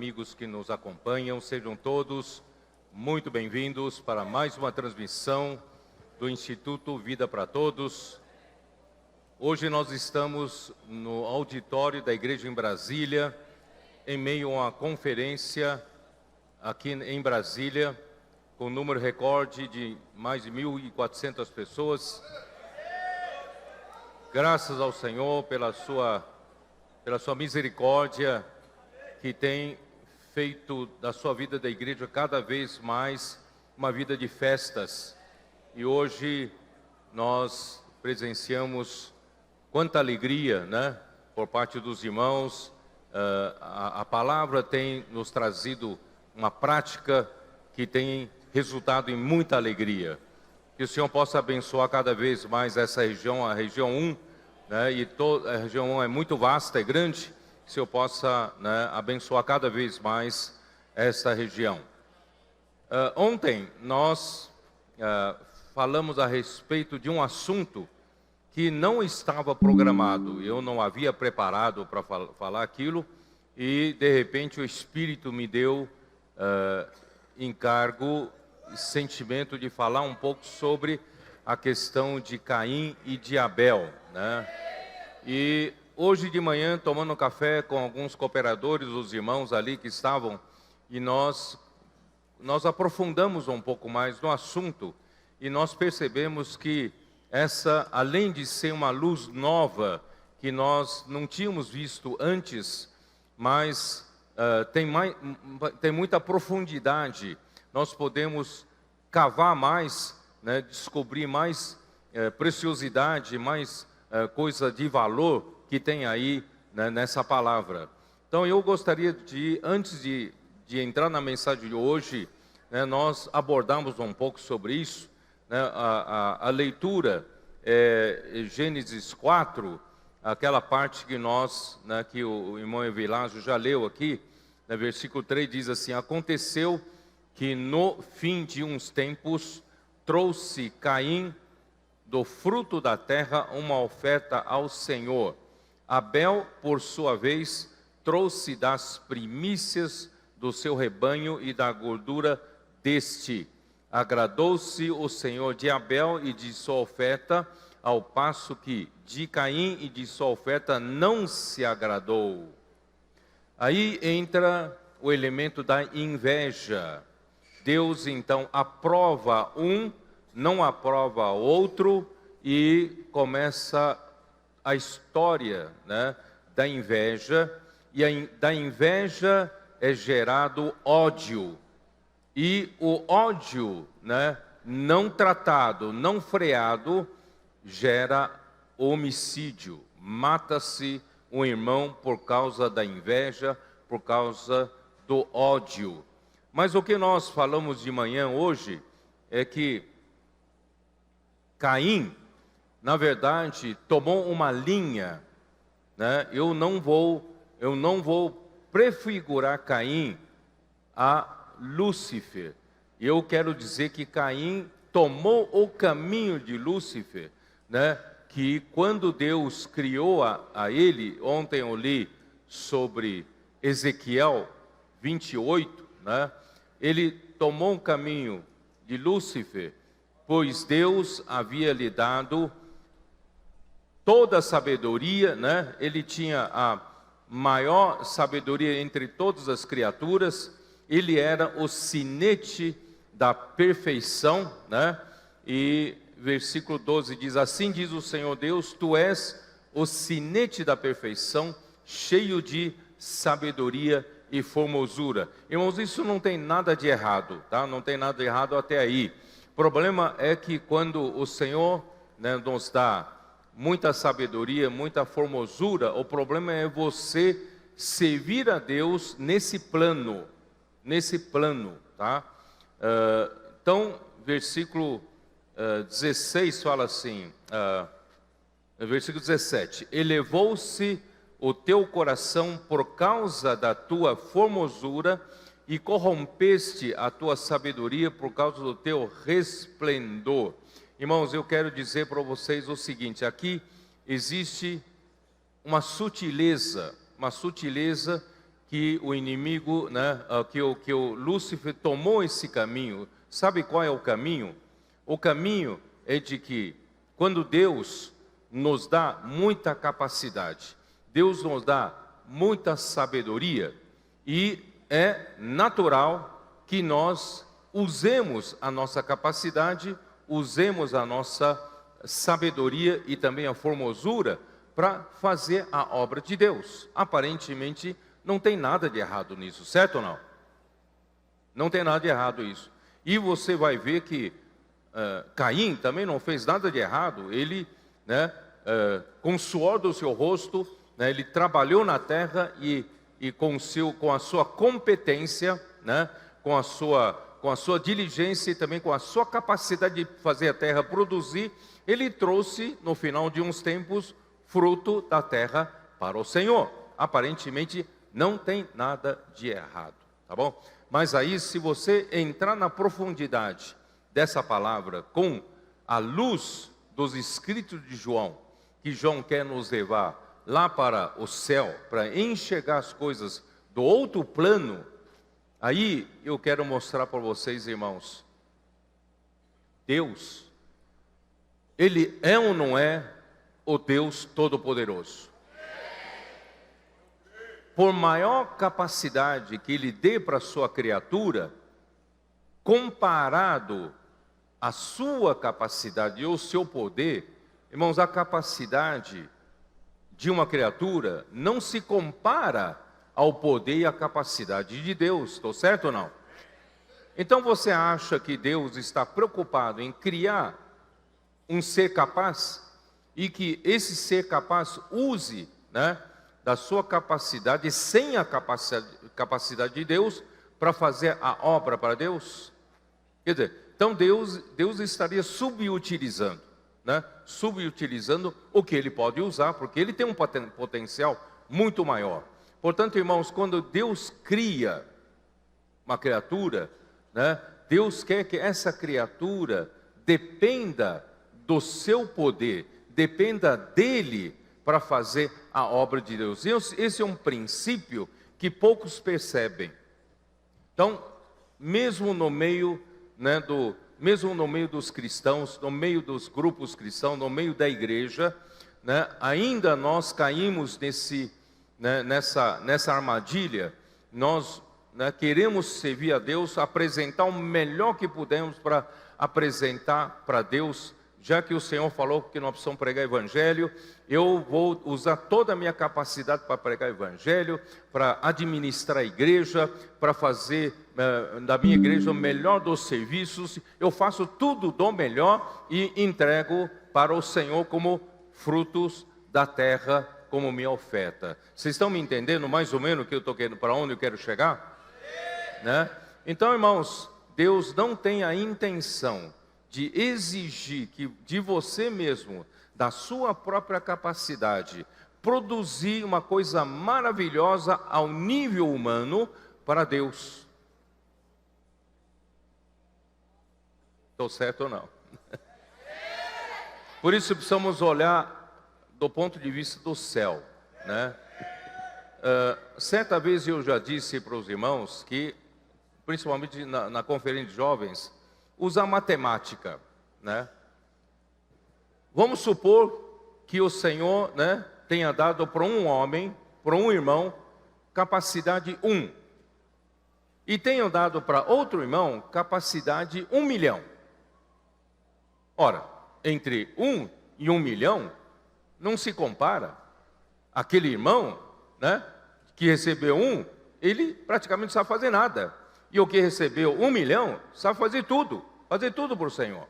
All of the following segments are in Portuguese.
amigos que nos acompanham, sejam todos muito bem-vindos para mais uma transmissão do Instituto Vida para Todos. Hoje nós estamos no auditório da Igreja em Brasília, em meio a uma conferência aqui em Brasília, com número recorde de mais de 1.400 pessoas. Graças ao Senhor pela sua misericórdia, que tem feito da sua vida da igreja cada vez mais uma vida de festas. E hoje nós presenciamos quanta alegria, né, por parte dos irmãos. A palavra tem nos trazido uma prática que tem resultado em muita alegria. Que o Senhor possa abençoar cada vez mais essa região, a região 1, né, e a região 1 é muito vasta, é grande, que o Senhor possa, né, abençoar cada vez mais esta região. Ontem nós falamos a respeito de um assunto que não estava programado. Eu não havia preparado para falar aquilo e, de repente, o Espírito me deu encargo e sentimento de falar um pouco sobre a questão de Caim e de Abel, né? E hoje de manhã, tomando café com alguns cooperadores, os irmãos ali que estavam, e nós aprofundamos um pouco mais no assunto, e nós percebemos que essa, além de ser uma luz nova, que nós não tínhamos visto antes, mas tem muita profundidade. Nós podemos cavar mais, né, descobrir mais preciosidade, mais coisa de valor que tem aí, né, nessa palavra. Então eu gostaria de, antes de entrar na mensagem de hoje, né, nós abordarmos um pouco sobre isso, né, a leitura Gênesis 4, aquela parte que nós, né, que o irmão Evilásio já leu aqui, né, versículo 3 diz assim: aconteceu que no fim de uns tempos trouxe Caim do fruto da terra uma oferta ao Senhor. Abel, por sua vez, trouxe das primícias do seu rebanho e da gordura deste. Agradou-se o Senhor de Abel e de sua oferta, ao passo que de Caim e de sua oferta não se agradou. Aí entra o elemento da inveja. Deus então aprova um, não aprova outro, e começa a história, né, da inveja, e da inveja é gerado ódio, e o ódio, né, não tratado, não freado, gera homicídio. Mata-se um irmão por causa da inveja, por causa do ódio. Mas o que nós falamos de manhã hoje é que Caim, na verdade, tomou uma linha, né? Eu não vou prefigurar Caim a Lúcifer. Eu quero dizer que Caim tomou o caminho de Lúcifer, né? Que quando Deus criou a ele, ontem eu li sobre Ezequiel 28, né? Ele tomou um caminho de Lúcifer, pois Deus havia lhe dado toda a sabedoria, né? Ele tinha a maior sabedoria entre todas as criaturas, ele era o sinete da perfeição, né? E versículo 12 diz: assim diz o Senhor Deus, tu és o sinete da perfeição, cheio de sabedoria e formosura. Irmãos, isso não tem nada de errado, tá? Não tem nada de errado até aí. O problema é que quando o Senhor, né, nos dá muita sabedoria, muita formosura, o problema é você servir a Deus nesse plano, tá? Então, versículo 16 fala assim, versículo 17: elevou-se o teu coração por causa da tua formosura e corrompeste a tua sabedoria por causa do teu resplendor. Irmãos, eu quero dizer para vocês o seguinte: aqui existe uma sutileza que o inimigo, né, que o Lúcifer tomou esse caminho. Sabe qual é o caminho? O caminho é de que quando Deus nos dá muita capacidade, Deus nos dá muita sabedoria, e é natural que nós usemos a nossa capacidade, usemos a nossa sabedoria e também a formosura para fazer a obra de Deus. Aparentemente não tem nada de errado nisso, certo ou não? Não tem nada de errado isso. E você vai ver que Caim também não fez nada de errado. Ele, né, com o suor do seu rosto, né, ele trabalhou na terra e com a sua competência, né, com a sua diligência e também com a sua capacidade de fazer a terra produzir, ele trouxe, no final de uns tempos, fruto da terra para o Senhor. Aparentemente não tem nada de errado, tá bom? Mas aí, se você entrar na profundidade dessa palavra, com a luz dos escritos de João, que João quer nos levar lá para o céu, para enxergar as coisas do outro plano, aí eu quero mostrar para vocês, irmãos, Deus, Ele é ou não é o Deus Todo-Poderoso? Por maior capacidade que Ele dê para a sua criatura, comparado à sua capacidade e ao seu poder, irmãos, a capacidade de uma criatura não se compara ao poder e à capacidade de Deus, estou certo ou não? Então você acha que Deus está preocupado em criar um ser capaz e que esse ser capaz use, né, da sua capacidade, sem a capacidade de Deus, para fazer a obra para Deus? Quer dizer, então Deus estaria subutilizando, né? Subutilizando o que Ele pode usar, porque Ele tem um potencial muito maior. Portanto, irmãos, quando Deus cria uma criatura, né, Deus quer que essa criatura dependa do seu poder, dependa dEle para fazer a obra de Deus. Esse é um princípio que poucos percebem. Então, mesmo no meio, né, mesmo no meio dos cristãos, no meio dos grupos cristãos, no meio da igreja, né, ainda nós caímos nessa armadilha. Nós, né, queremos servir a Deus, apresentar o melhor que pudermos para apresentar para Deus. Já que o Senhor falou que nós precisamos pregar evangelho, eu vou usar toda a minha capacidade para pregar evangelho, para administrar a igreja, para fazer da minha igreja o melhor dos serviços. Eu faço tudo do melhor e entrego para o Senhor como frutos da terra, como minha oferta. Vocês estão me entendendo mais ou menos o que eu estou querendo, para onde eu quero chegar? Né? Então, irmãos, Deus não tem a intenção de exigir que de você mesmo, da sua própria capacidade, produzir uma coisa maravilhosa ao nível humano para Deus. Estou certo ou não? Por isso precisamos olhar do ponto de vista do céu, né? Certa vez eu já disse para os irmãos que, principalmente na conferência de jovens, usar matemática, né? Vamos supor que o Senhor, né, tenha dado para um homem, para um irmão, capacidade 1. E tenha dado para outro irmão capacidade 1 milhão. Ora, entre 1 e 1 milhão, não se compara. Aquele irmão, né, que recebeu 1, ele praticamente não sabe fazer nada. E o que recebeu 1 milhão, sabe fazer tudo para o Senhor.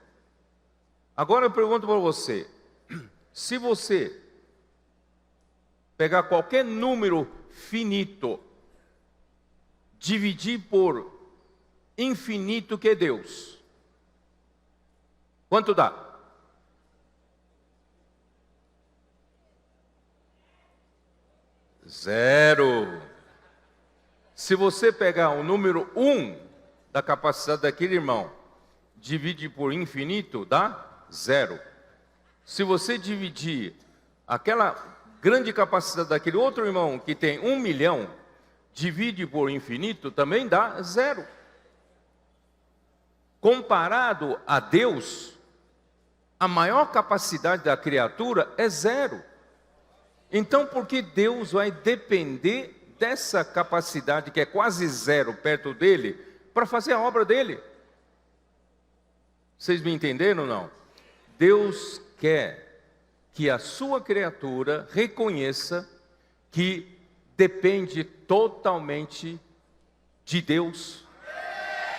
Agora eu pergunto para você, se você pegar qualquer número finito, dividir por infinito que é Deus, quanto dá? Zero. Se você pegar o número 1 da capacidade daquele irmão, divide por infinito, dá 0. Se você dividir aquela grande capacidade daquele outro irmão que tem 1 milhão, divide por infinito, também dá 0. Comparado a Deus, a maior capacidade da criatura é 0. Então, por que Deus vai depender dessa capacidade que é quase 0 perto dele, para fazer a obra dele? Vocês me entenderam ou não? Deus quer que a sua criatura reconheça que depende totalmente de Deus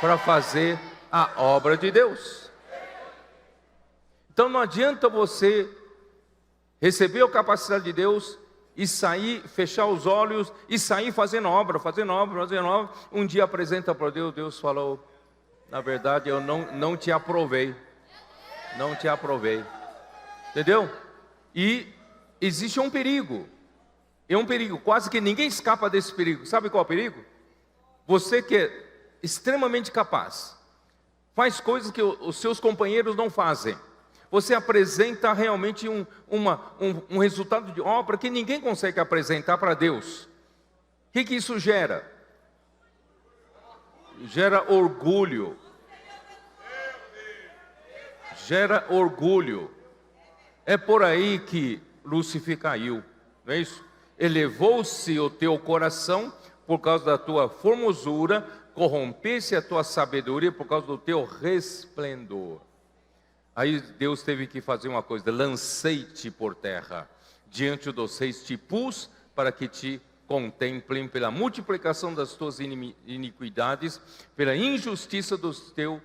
para fazer a obra de Deus. Então não adianta você receber a capacidade de Deus e sair, fechar os olhos e sair fazendo obra. Um dia apresenta para Deus, Deus falou: na verdade eu não te aprovei. Não te aprovei. Entendeu? E existe um perigo. É um perigo, quase que ninguém escapa desse perigo. Sabe qual é o perigo? Você que é extremamente capaz, faz coisas que os seus companheiros não fazem. Você apresenta realmente um resultado de obra que ninguém consegue apresentar para Deus. O que isso gera? Gera orgulho. Gera orgulho. É por aí que Lúcifer caiu, não é isso? Elevou-se o teu coração por causa da tua formosura, corrompesse a tua sabedoria por causa do teu resplendor. Aí Deus teve que fazer uma coisa: lancei-te por terra, diante dos 6 te pus para que te contemplem pela multiplicação das tuas iniquidades, pela injustiça do teu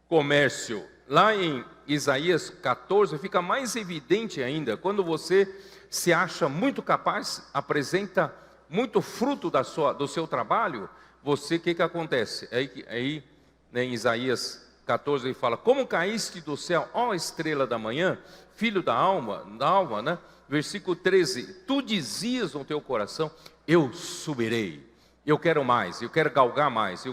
comércio. Lá em Isaías 14 fica mais evidente ainda, quando você se acha muito capaz, apresenta muito fruto do seu trabalho, você, o que acontece? Aí né, em Isaías 14 ele fala: como caíste do céu, ó estrela da manhã, filho da alma, né? Versículo 13, tu dizias no teu coração: eu subirei, eu quero mais, eu quero galgar mais,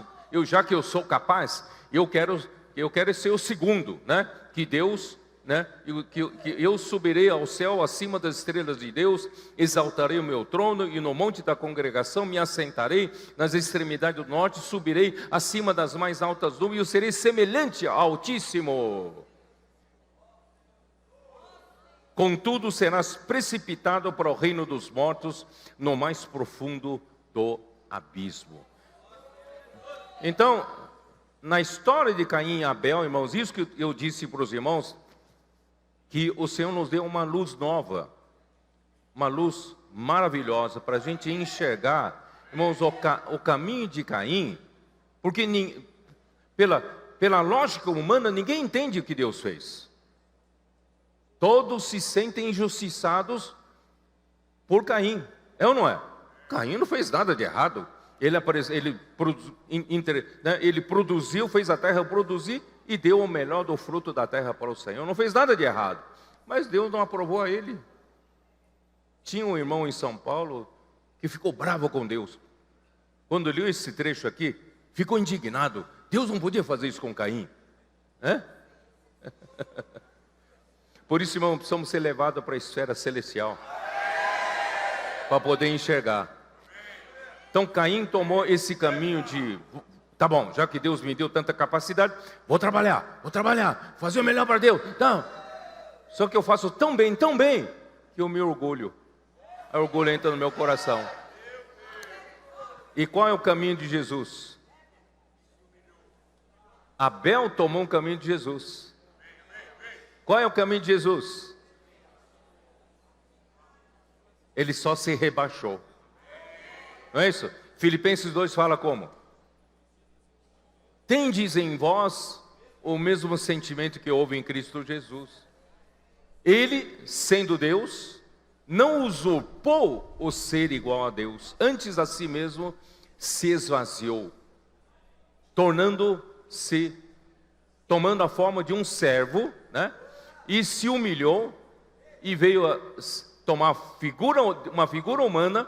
já que eu sou capaz, eu quero ser o segundo, né? Que Deus, né? Que eu subirei ao céu acima das estrelas de Deus, exaltarei o meu trono e no monte da congregação me assentarei, nas extremidades do norte subirei acima das mais altas nuvens, eu serei semelhante ao Altíssimo. Contudo serás precipitado para o reino dos mortos, no mais profundo do abismo. Então, na história de Caim e Abel, irmãos, isso que eu disse para os irmãos, que o Senhor nos deu uma luz nova, uma luz maravilhosa, para a gente enxergar, irmãos, o caminho de Caim, porque pela lógica humana, ninguém entende o que Deus fez. Todos se sentem injustiçados por Caim, é ou não é? Caim não fez nada de errado. Ele produziu, fez a terra produzir e deu o melhor do fruto da terra para o Senhor. Não fez nada de errado, mas Deus não aprovou a ele. Tinha um irmão em São Paulo que ficou bravo com Deus. Quando leu esse trecho aqui, ficou indignado. Deus não podia fazer isso com Caim, né? Por isso, irmão, precisamos ser levados para a esfera celestial, para poder enxergar. Então Caim tomou esse caminho de: tá bom, já que Deus me deu tanta capacidade, vou trabalhar, fazer o melhor para Deus. Não, só que eu faço tão bem, que eu me orgulho. O orgulho entra no meu coração. E qual é o caminho de Jesus? Abel tomou um caminho de Jesus. Qual é o caminho de Jesus? Ele só se rebaixou. Não é isso? Filipenses 2 fala como? Tendes em vós o mesmo sentimento que houve em Cristo Jesus. Ele, sendo Deus, não usurpou o ser igual a Deus. Antes a si mesmo se esvaziou, tomando a forma de um servo, né? E se humilhou e veio a tomar uma figura humana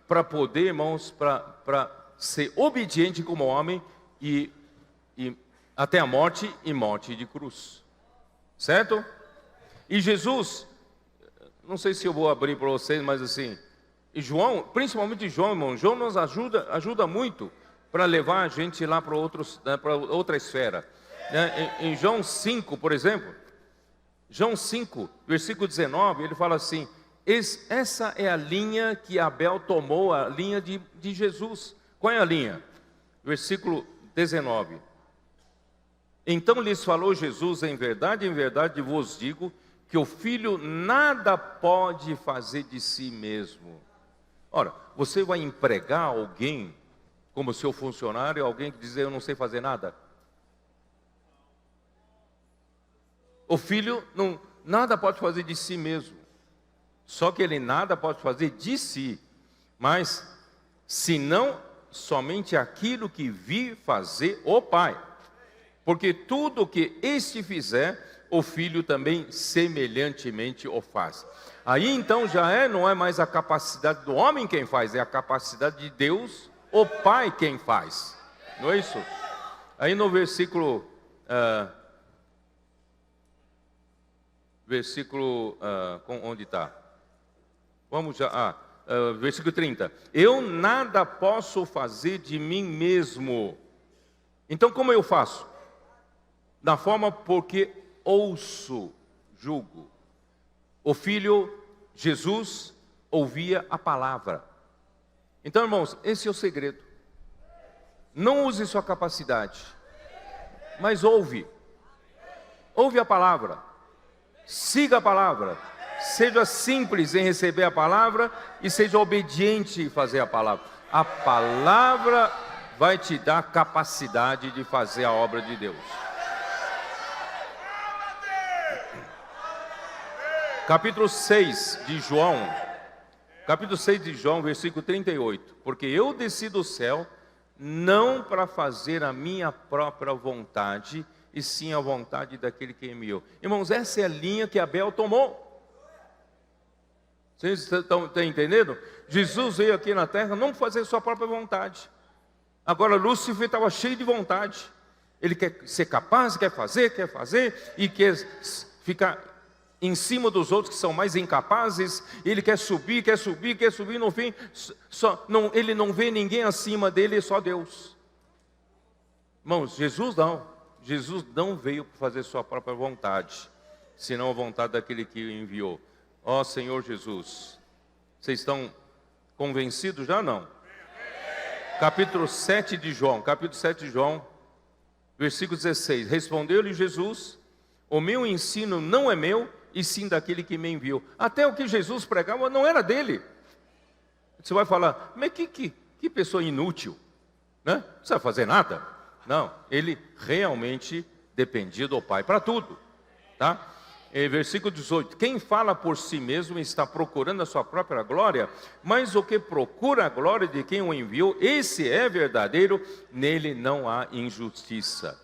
para poder, irmãos, para ser obediente como homem e até a morte e morte de cruz. Certo? E Jesus, não sei se eu vou abrir para vocês, mas assim, E João, principalmente João, irmão, João nos ajuda muito para levar a gente lá para outra esfera. Né? Em João 5, por exemplo, João 5, versículo 19, ele fala assim: essa é a linha que Abel tomou, a linha de Jesus. Qual é a linha? Versículo 19. Então lhes falou Jesus: em verdade vos digo, que o filho nada pode fazer de si mesmo. Ora, você vai empregar alguém como seu funcionário, alguém que diz: eu não sei fazer nada? O filho nada pode fazer de si mesmo. Só que ele nada pode fazer de si, mas senão somente aquilo que vi fazer o Pai. Porque tudo o que este fizer, o filho também semelhantemente o faz. Aí então não é mais a capacidade do homem quem faz, é a capacidade de Deus, o Pai, quem faz. Não é isso? Aí no versículo onde está? Vamos já, versículo 30. Eu nada posso fazer de mim mesmo. Então como eu faço? Da forma porque ouço, julgo. O Filho, Jesus, ouvia a palavra. Então, irmãos, esse é o segredo. Não use sua capacidade, mas ouve. Ouve a palavra. Siga a palavra. Seja simples em receber a palavra e seja obediente em fazer a palavra. A palavra vai te dar capacidade de fazer a obra de Deus. Capítulo 6 de João, versículo 38. Porque eu desci do céu, não para fazer a minha própria vontade, e sim a vontade daquele que me enviou. Irmãos, essa é a linha que Abel tomou. Vocês estão entendendo? Jesus veio aqui na terra não fazer sua própria vontade. Agora Lúcifer estava cheio de vontade. Ele quer ser capaz, quer fazer, e quer ficar em cima dos outros que são mais incapazes. Ele quer subir, no fim, ele não vê ninguém acima dele, só Deus. Irmãos, Jesus não veio para fazer sua própria vontade, senão a vontade daquele que o enviou. Ó Senhor Jesus, vocês estão convencidos já? Não? Capítulo 7 de João, versículo 16. Respondeu-lhe Jesus: o meu ensino não é meu, e sim daquele que me enviou. Até o que Jesus pregava não era dele. Você vai falar: mas que pessoa inútil, né? Não precisa fazer nada. Não, ele realmente dependia do Pai para tudo, tá? Versículo 18: quem fala por si mesmo está procurando a sua própria glória, mas o que procura a glória de quem o enviou, esse é verdadeiro, nele não há injustiça.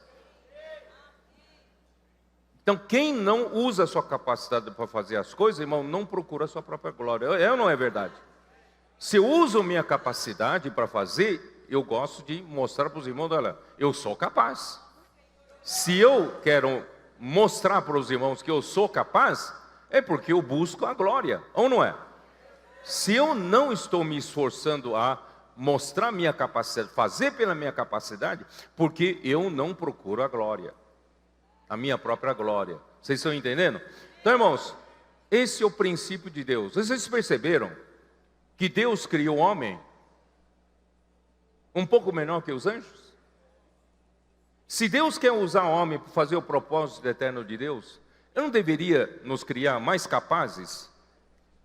Então, quem não usa a sua capacidade para fazer as coisas, irmão, não procura a sua própria glória. É ou não é verdade? Se eu uso minha capacidade para fazer, eu gosto de mostrar para os irmãos: olha, eu sou capaz. Se eu quero mostrar para os irmãos que eu sou capaz, é porque eu busco a glória, ou não é? Se eu não estou me esforçando a mostrar minha capacidade, fazer pela minha capacidade, porque eu não procuro a glória, a minha própria glória. Vocês estão entendendo? Então, irmãos, esse é o princípio de Deus. Vocês perceberam que Deus criou o homem um pouco menor que os anjos? Se Deus quer usar o homem para fazer o propósito eterno de Deus, Ele não deveria nos criar mais capazes?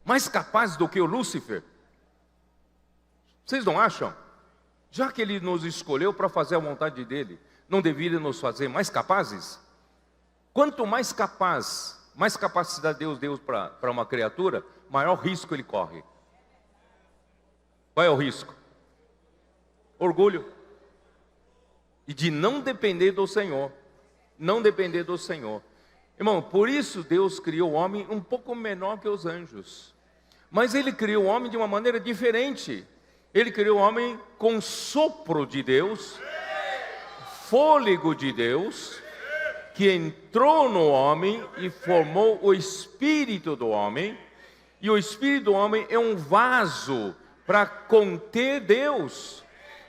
Mais capazes do que o Lúcifer? Vocês não acham? Já que Ele nos escolheu para fazer a vontade dEle, não deveria nos fazer mais capazes? Quanto mais capaz, mais capacidade Deus deu para uma criatura, maior risco ele corre. Qual é o risco? Orgulho. E de não depender do Senhor. Não depender do Senhor. Irmão, por isso Deus criou o homem um pouco menor que os anjos. Mas Ele criou o homem de uma maneira diferente. Ele criou o homem com sopro de Deus, fôlego de Deus, que entrou no homem e formou o espírito do homem. E o espírito do homem é um vaso para conter Deus.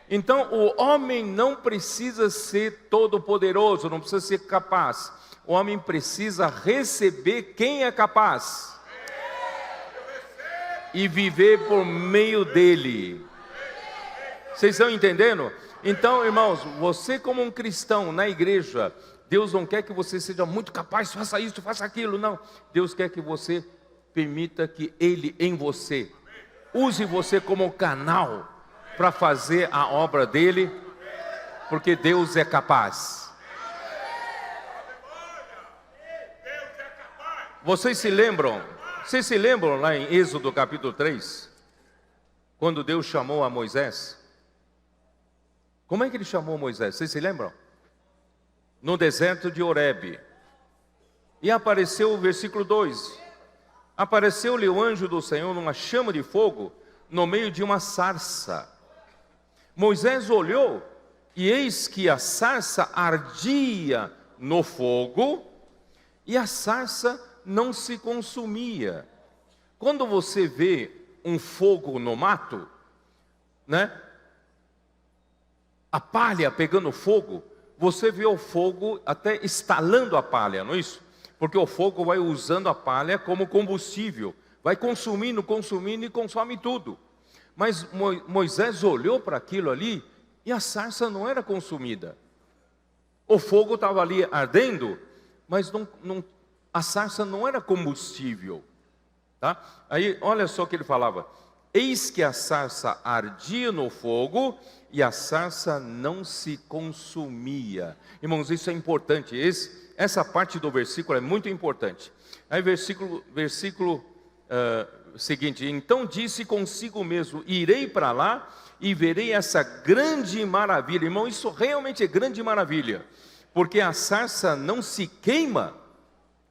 Então, o homem não precisa ser todo-poderoso, não precisa ser capaz. O homem precisa receber quem é capaz e viver por meio dele. Vocês estão entendendo? Então, irmãos, você como um cristão na igreja, Deus não quer que você seja muito capaz, faça isso, faça aquilo, não. Deus quer que você permita que Ele em você, use você como canal para fazer a obra dele, porque Deus é capaz. Vocês se lembram lá em Êxodo capítulo 3, quando Deus chamou a Moisés? Como é que ele chamou Moisés? Vocês se lembram? No deserto de Horebe. E apareceu o versículo 2. Apareceu-lhe o anjo do Senhor numa chama de fogo, no meio de uma sarça. Moisés olhou, e eis que a sarça ardia no fogo, e a sarça não se consumia. Quando você vê um fogo no mato, né? A palha pegando fogo, você vê o fogo até estalando a palha, não é isso? Porque o fogo vai usando a palha como combustível, vai consumindo e consome tudo. Mas Moisés olhou para aquilo ali e a sarça não era consumida. O fogo estava ali ardendo, mas a sarça não era combustível. Tá? Aí, olha só o que ele falava. Eis que a sarça ardia no fogo e a sarça não se consumia. Irmãos, isso é importante. Essa parte do versículo é muito importante. Aí, versículo seguinte: então disse consigo mesmo, irei para lá e verei essa grande maravilha. Irmão, isso realmente é grande maravilha, porque a sarça não se queima.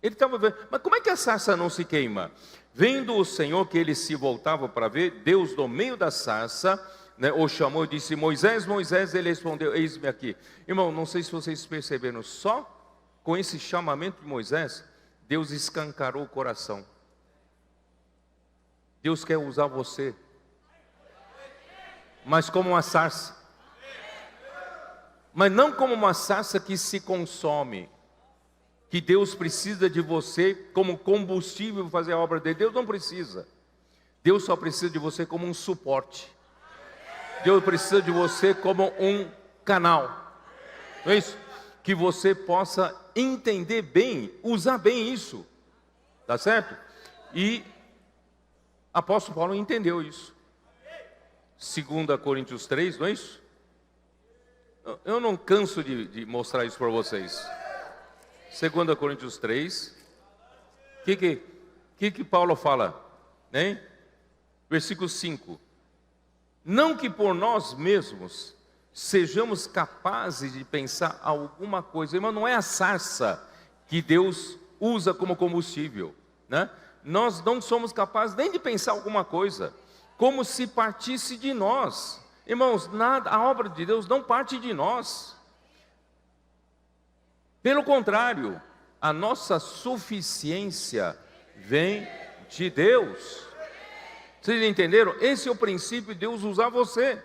Ele estava vendo, mas como é que a sarça não se queima? Vendo o Senhor que ele se voltava para ver, Deus no meio da sarça, né, o chamou e disse, Moisés, Moisés, ele respondeu, eis-me aqui. Irmão, não sei se vocês perceberam, só com esse chamamento de Moisés, Deus escancarou o coração. Deus quer usar você, mas como uma sarça, mas não como uma sarça que se consome, que Deus precisa de você como combustível para fazer a obra dele. Deus não precisa. Deus só precisa de você como um suporte. Deus precisa de você como um canal. Não é isso? Que você possa entender bem, usar bem isso. Tá certo? E apóstolo Paulo entendeu isso. 2 Coríntios 3, não é isso? Eu não canso de mostrar isso para vocês. 2 Coríntios 3, o que Paulo fala? Hein? Versículo 5. Não que por nós mesmos sejamos capazes de pensar alguma coisa. Irmão, não é a sarça que Deus usa como combustível, né? Nós não somos capazes nem de pensar alguma coisa, como se partisse de nós. Irmãos, nada, a obra de Deus não parte de nós. Pelo contrário, a nossa suficiência vem de Deus. Vocês entenderam? Esse é o princípio de Deus usar você.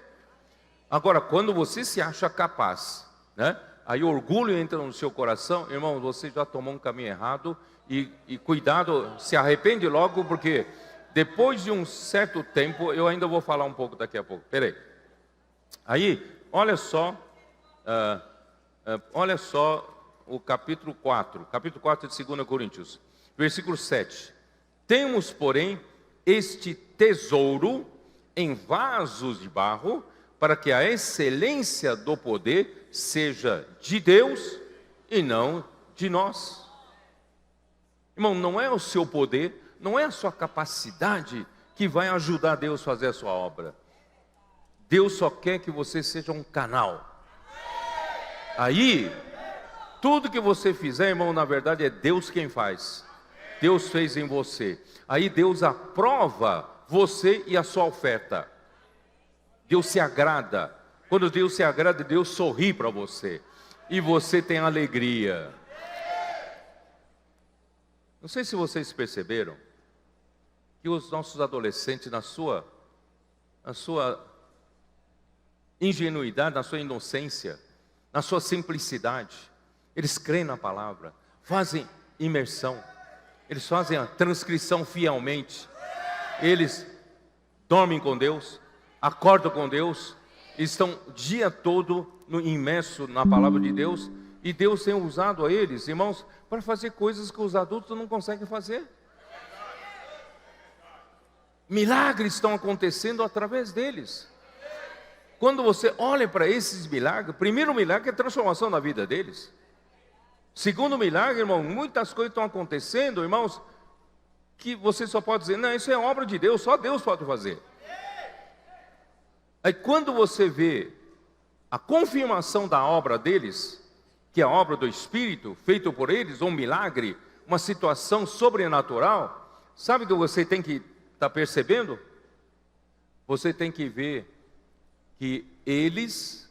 Agora, quando você se acha capaz, né? Aí o orgulho entra no seu coração, irmão, você já tomou um caminho errado e cuidado, se arrepende logo, porque depois de um certo tempo, eu ainda vou falar um pouco daqui a pouco. Peraí. Aí, olha só o capítulo 4 de 2 Coríntios, versículo 7. Temos, porém, este tesouro em vasos de barro, para que a excelência do poder seja de Deus e não de nós. Irmão, não é o seu poder, não é a sua capacidade que vai ajudar Deus a fazer a sua obra. Deus só quer que você seja um canal. Aí, tudo que você fizer, irmão, na verdade é Deus quem faz. Deus fez em você. Aí Deus aprova você e a sua oferta. Deus se agrada. Quando Deus se agrada, Deus sorri para você. E você tem alegria. Não sei se vocês perceberam que os nossos adolescentes, na sua na sua ingenuidade, na sua inocência, na sua simplicidade. Eles creem na palavra, fazem imersão, eles fazem a transcrição fielmente, eles dormem com Deus, acordam com Deus, estão o dia todo imerso na palavra de Deus, e Deus tem usado a eles, irmãos, para fazer coisas que os adultos não conseguem fazer. Milagres estão acontecendo através deles. Quando você olha para esses milagres, primeiro milagre é a transformação na vida deles. Segundo milagre, irmão, muitas coisas estão acontecendo, irmãos, que você só pode dizer, não, isso é obra de Deus, só Deus pode fazer. Aí quando você vê a confirmação da obra deles, que é a obra do Espírito, feito por eles, um milagre, uma situação sobrenatural, sabe o que você tem que estar percebendo? Você tem que ver que eles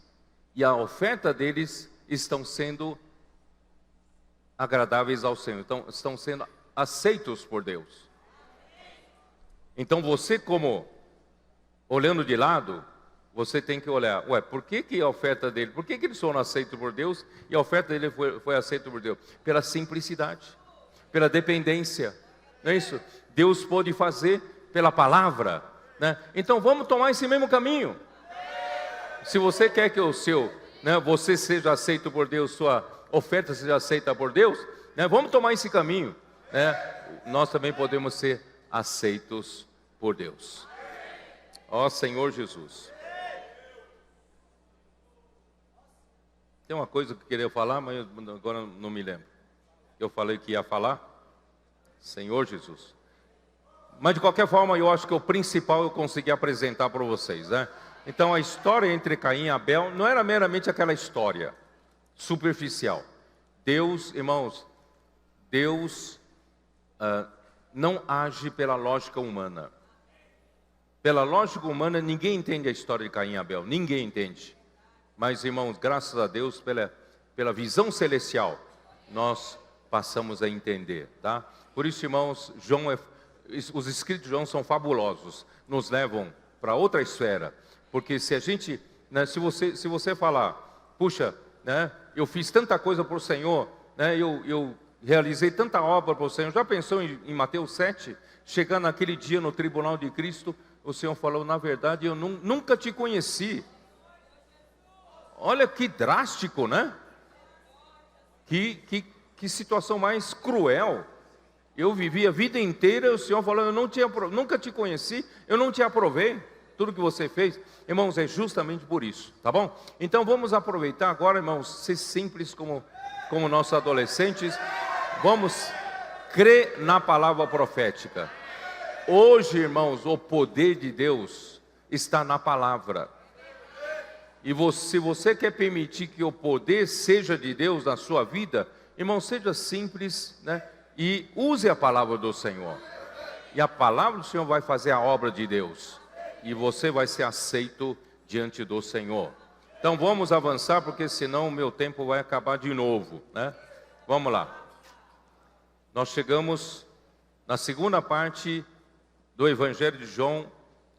e a oferta deles estão sendo agradáveis ao Senhor, então estão sendo aceitos por Deus. Então você, como olhando de lado, você tem que olhar, por que a oferta dele, por que eles foram aceitos por Deus e a oferta dele foi aceita por Deus? Pela simplicidade, pela dependência, não é isso? Deus pôde fazer pela palavra, né? Então vamos tomar esse mesmo caminho. Se você quer que o seu, né, você seja aceito por Deus, sua oferta seja aceita por Deus, né, vamos tomar esse caminho, né? Nós também podemos ser aceitos por Deus. Ó Senhor Jesus. Tem uma coisa que eu queria falar, mas agora não me lembro. Eu falei que ia falar. Senhor Jesus. Mas de qualquer forma, eu acho que o principal eu consegui apresentar para vocês, né? Então a história entre Caim e Abel não era meramente aquela história superficial. Deus, irmãos, Deus não age pela lógica humana. Pela lógica humana, ninguém entende a história de Caim e Abel. Ninguém entende. Mas, irmãos, graças a Deus, pela visão celestial, nós passamos a entender, tá? Por isso, irmãos, os escritos de João são fabulosos, nos levam para outra esfera, porque se a gente, né, se você falar, puxa, né, eu fiz tanta coisa para o Senhor, né, eu realizei tanta obra para o Senhor, já pensou em Mateus 7, chegando naquele dia no tribunal de Cristo, o Senhor falou, na verdade, eu nunca te conheci. Olha que drástico, né? Que situação mais cruel. Eu vivi a vida inteira, o Senhor falou, eu nunca te conheci, eu não te aprovei, tudo que você fez. Irmãos, é justamente por isso, tá bom? Então vamos aproveitar agora, irmãos, ser simples como nossos adolescentes. Vamos crer na palavra profética. Hoje, irmãos, o poder de Deus está na palavra. E se você quer permitir que o poder seja de Deus na sua vida, irmão, seja simples, né? E use a palavra do Senhor. E a palavra do Senhor vai fazer a obra de Deus. E você vai ser aceito diante do Senhor. Então vamos avançar, porque senão o meu tempo vai acabar de novo, né? Vamos lá. Nós chegamos na segunda parte do Evangelho de João,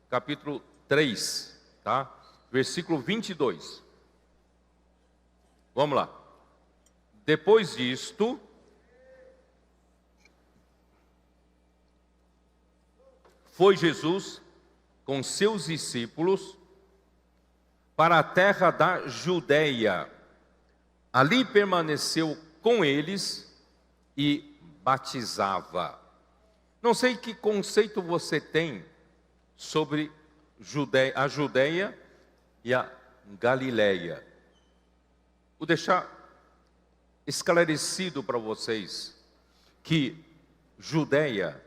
capítulo 3, tá? Versículo 22. Vamos lá. Depois disto, foi Jesus com seus discípulos para a terra da Judeia. Ali permaneceu com eles e batizava. Não sei que conceito você tem sobre a Judeia e a Galileia. Vou deixar esclarecido para vocês que Judeia,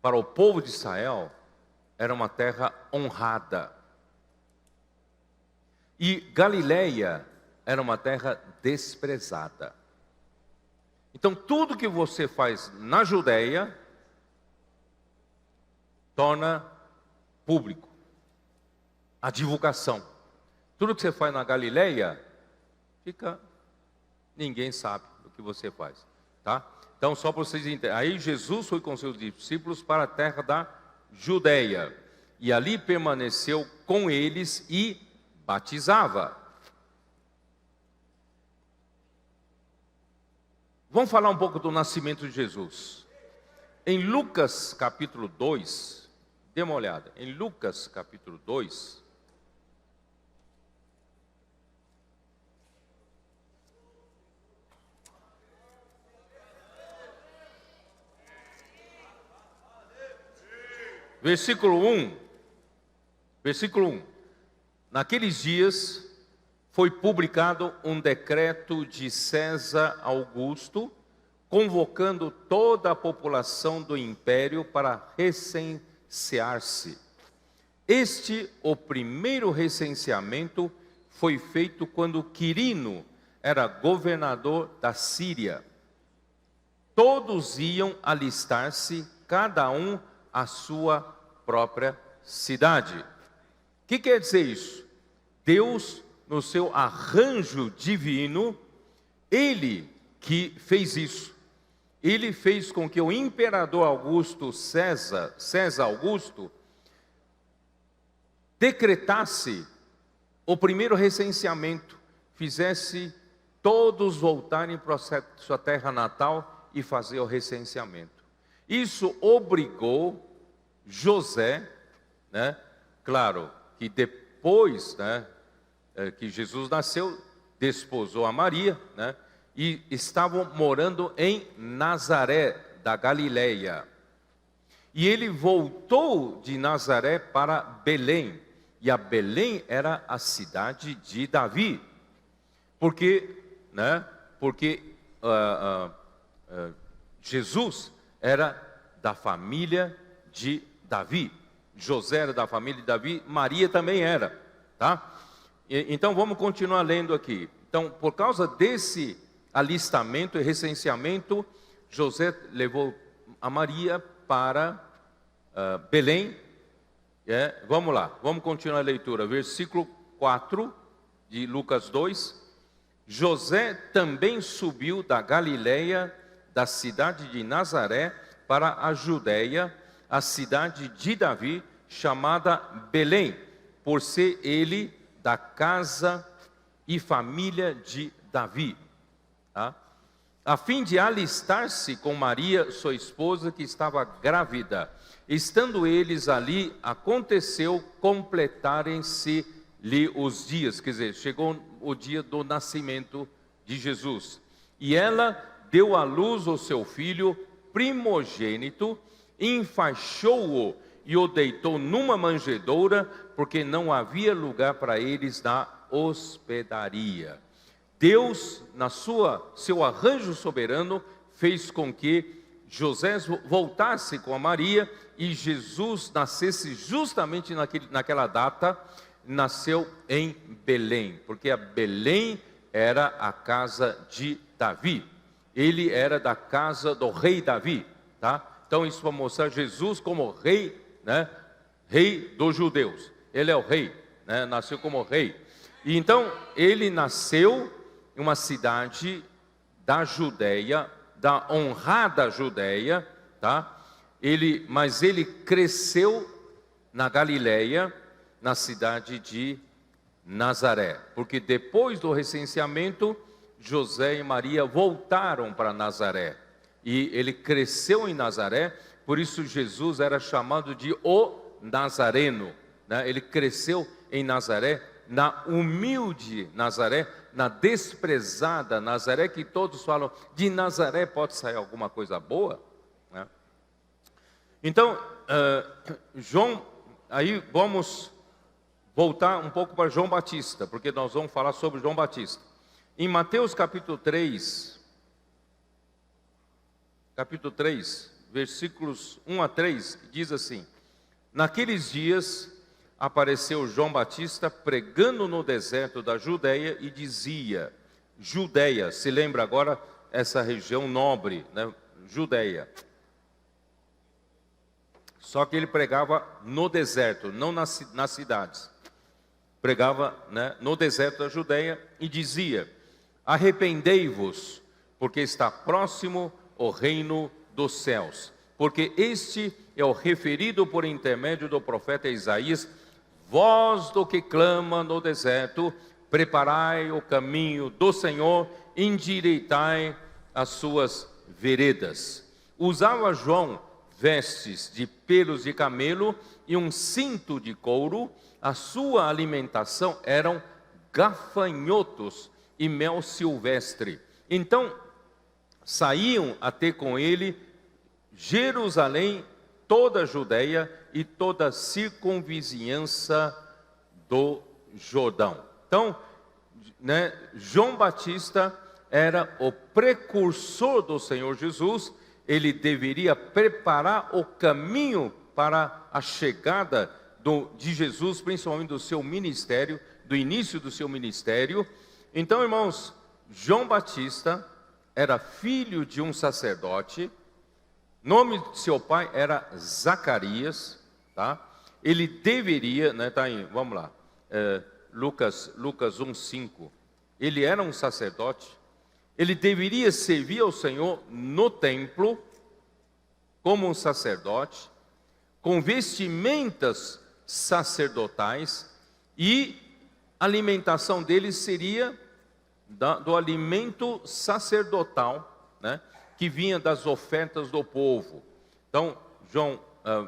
para o povo de Israel, era uma terra honrada. E Galileia era uma terra desprezada. Então tudo que você faz na Judeia torna público. A divulgação. Tudo que você faz na Galileia, ninguém sabe o que você faz, tá? Então, só para vocês entenderem, aí Jesus foi com seus discípulos para a terra da Judeia. e ali permaneceu com eles e batizava. Vamos falar um pouco do nascimento de Jesus. Em Lucas capítulo 2, dê uma olhada, em Lucas capítulo 2, versículo 1, naqueles dias foi publicado um decreto de César Augusto, convocando toda a população do império para recensear-se. O primeiro recenseamento, foi feito quando Quirino era governador da Síria. Todos iam alistar-se, cada um à sua própria cidade. O que quer dizer isso? Deus, no seu arranjo divino, Ele que fez isso. Ele fez com que o imperador Augusto César Augusto, decretasse o primeiro recenseamento, fizesse todos voltarem para sua terra natal e fazer o recenseamento. Isso obrigou José, claro, que depois, que Jesus nasceu, desposou a Maria, e estavam morando em Nazaré da Galileia. E ele voltou de Nazaré para Belém, e a Belém era a cidade de Davi, porque Jesus era da família de Davi, José era da família de Davi, Maria também era, tá? Então vamos continuar lendo aqui. Então, por causa desse alistamento e recenseamento, José levou a Maria para Belém. Vamos lá, vamos continuar a leitura, versículo 4 de Lucas 2. José também subiu da Galileia, da cidade de Nazaré, para a Judeia, a cidade de Davi, chamada Belém, por ser ele da casa e família de Davi, a fim de alistar-se com Maria, sua esposa, que estava grávida. Estando eles ali, aconteceu completarem-se-lhe os dias, quer dizer, chegou o dia do nascimento de Jesus. E ela deu à luz o seu filho primogênito, enfaixou-o e o deitou numa manjedoura, porque não havia lugar para eles na hospedaria. Deus, seu arranjo soberano, fez com que José voltasse com a Maria e Jesus nascesse justamente naquela data, nasceu em Belém, porque a Belém era a casa de Davi, ele era da casa do rei Davi, tá? Então isso vai mostrar Jesus como rei, rei dos judeus, ele é o rei, nasceu como rei. E então ele nasceu em uma cidade da Judeia, da honrada Judeia, tá? Mas ele cresceu na Galileia, na cidade de Nazaré, porque depois do recenseamento, José e Maria voltaram para Nazaré, e ele cresceu em Nazaré, por isso Jesus era chamado de o Nazareno, ele cresceu em Nazaré, na humilde Nazaré, na desprezada Nazaré, que todos falam, de Nazaré pode sair alguma coisa boa, Então, aí vamos voltar um pouco para João Batista, porque nós vamos falar sobre João Batista. Em Mateus capítulo 3, versículos 1 a 3, diz assim: naqueles dias apareceu João Batista pregando no deserto da Judeia e dizia, Judeia, se lembra agora essa região nobre, Judeia. Só que ele pregava no deserto, não nas cidades. Pregava no deserto da Judeia e dizia, arrependei-vos, porque está próximo o reino dos céus. porque este é o referido por intermédio do profeta Isaías: voz do que clama no deserto, preparai o caminho do Senhor, endireitai as suas veredas. Usava João vestes de pelos de camelo e um cinto de couro. A sua alimentação eram gafanhotos e mel silvestre. Então saíam a ter com ele Jerusalém, toda a Judeia e toda a circunvizinhança do Jordão. Então, João Batista era o precursor do Senhor Jesus. Ele deveria preparar o caminho para a chegada de Jesus, principalmente do seu ministério, do início do seu ministério. Então, irmãos, João Batista era filho de um sacerdote. Nome de seu pai era Zacarias, tá? Ele deveria, tá aí, vamos lá, Lucas 1:5. Ele era um sacerdote. Ele deveria servir ao Senhor no templo como um sacerdote, com vestimentas sacerdotais, e a alimentação dele seria do alimento sacerdotal, que vinha das ofertas do povo. Então,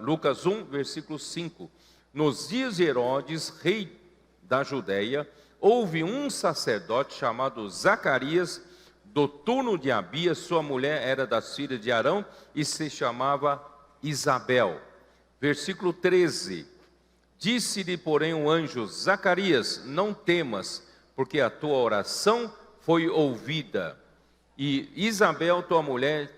Lucas 1, versículo 5. Nos dias de Herodes, rei da Judeia, houve um sacerdote chamado Zacarias, do turno de Abias. Sua mulher era das filhas de Arão e se chamava Isabel. Versículo 13. Disse-lhe, porém, o anjo: Zacarias, não temas, porque a tua oração foi ouvida. E Isabel, tua mulher,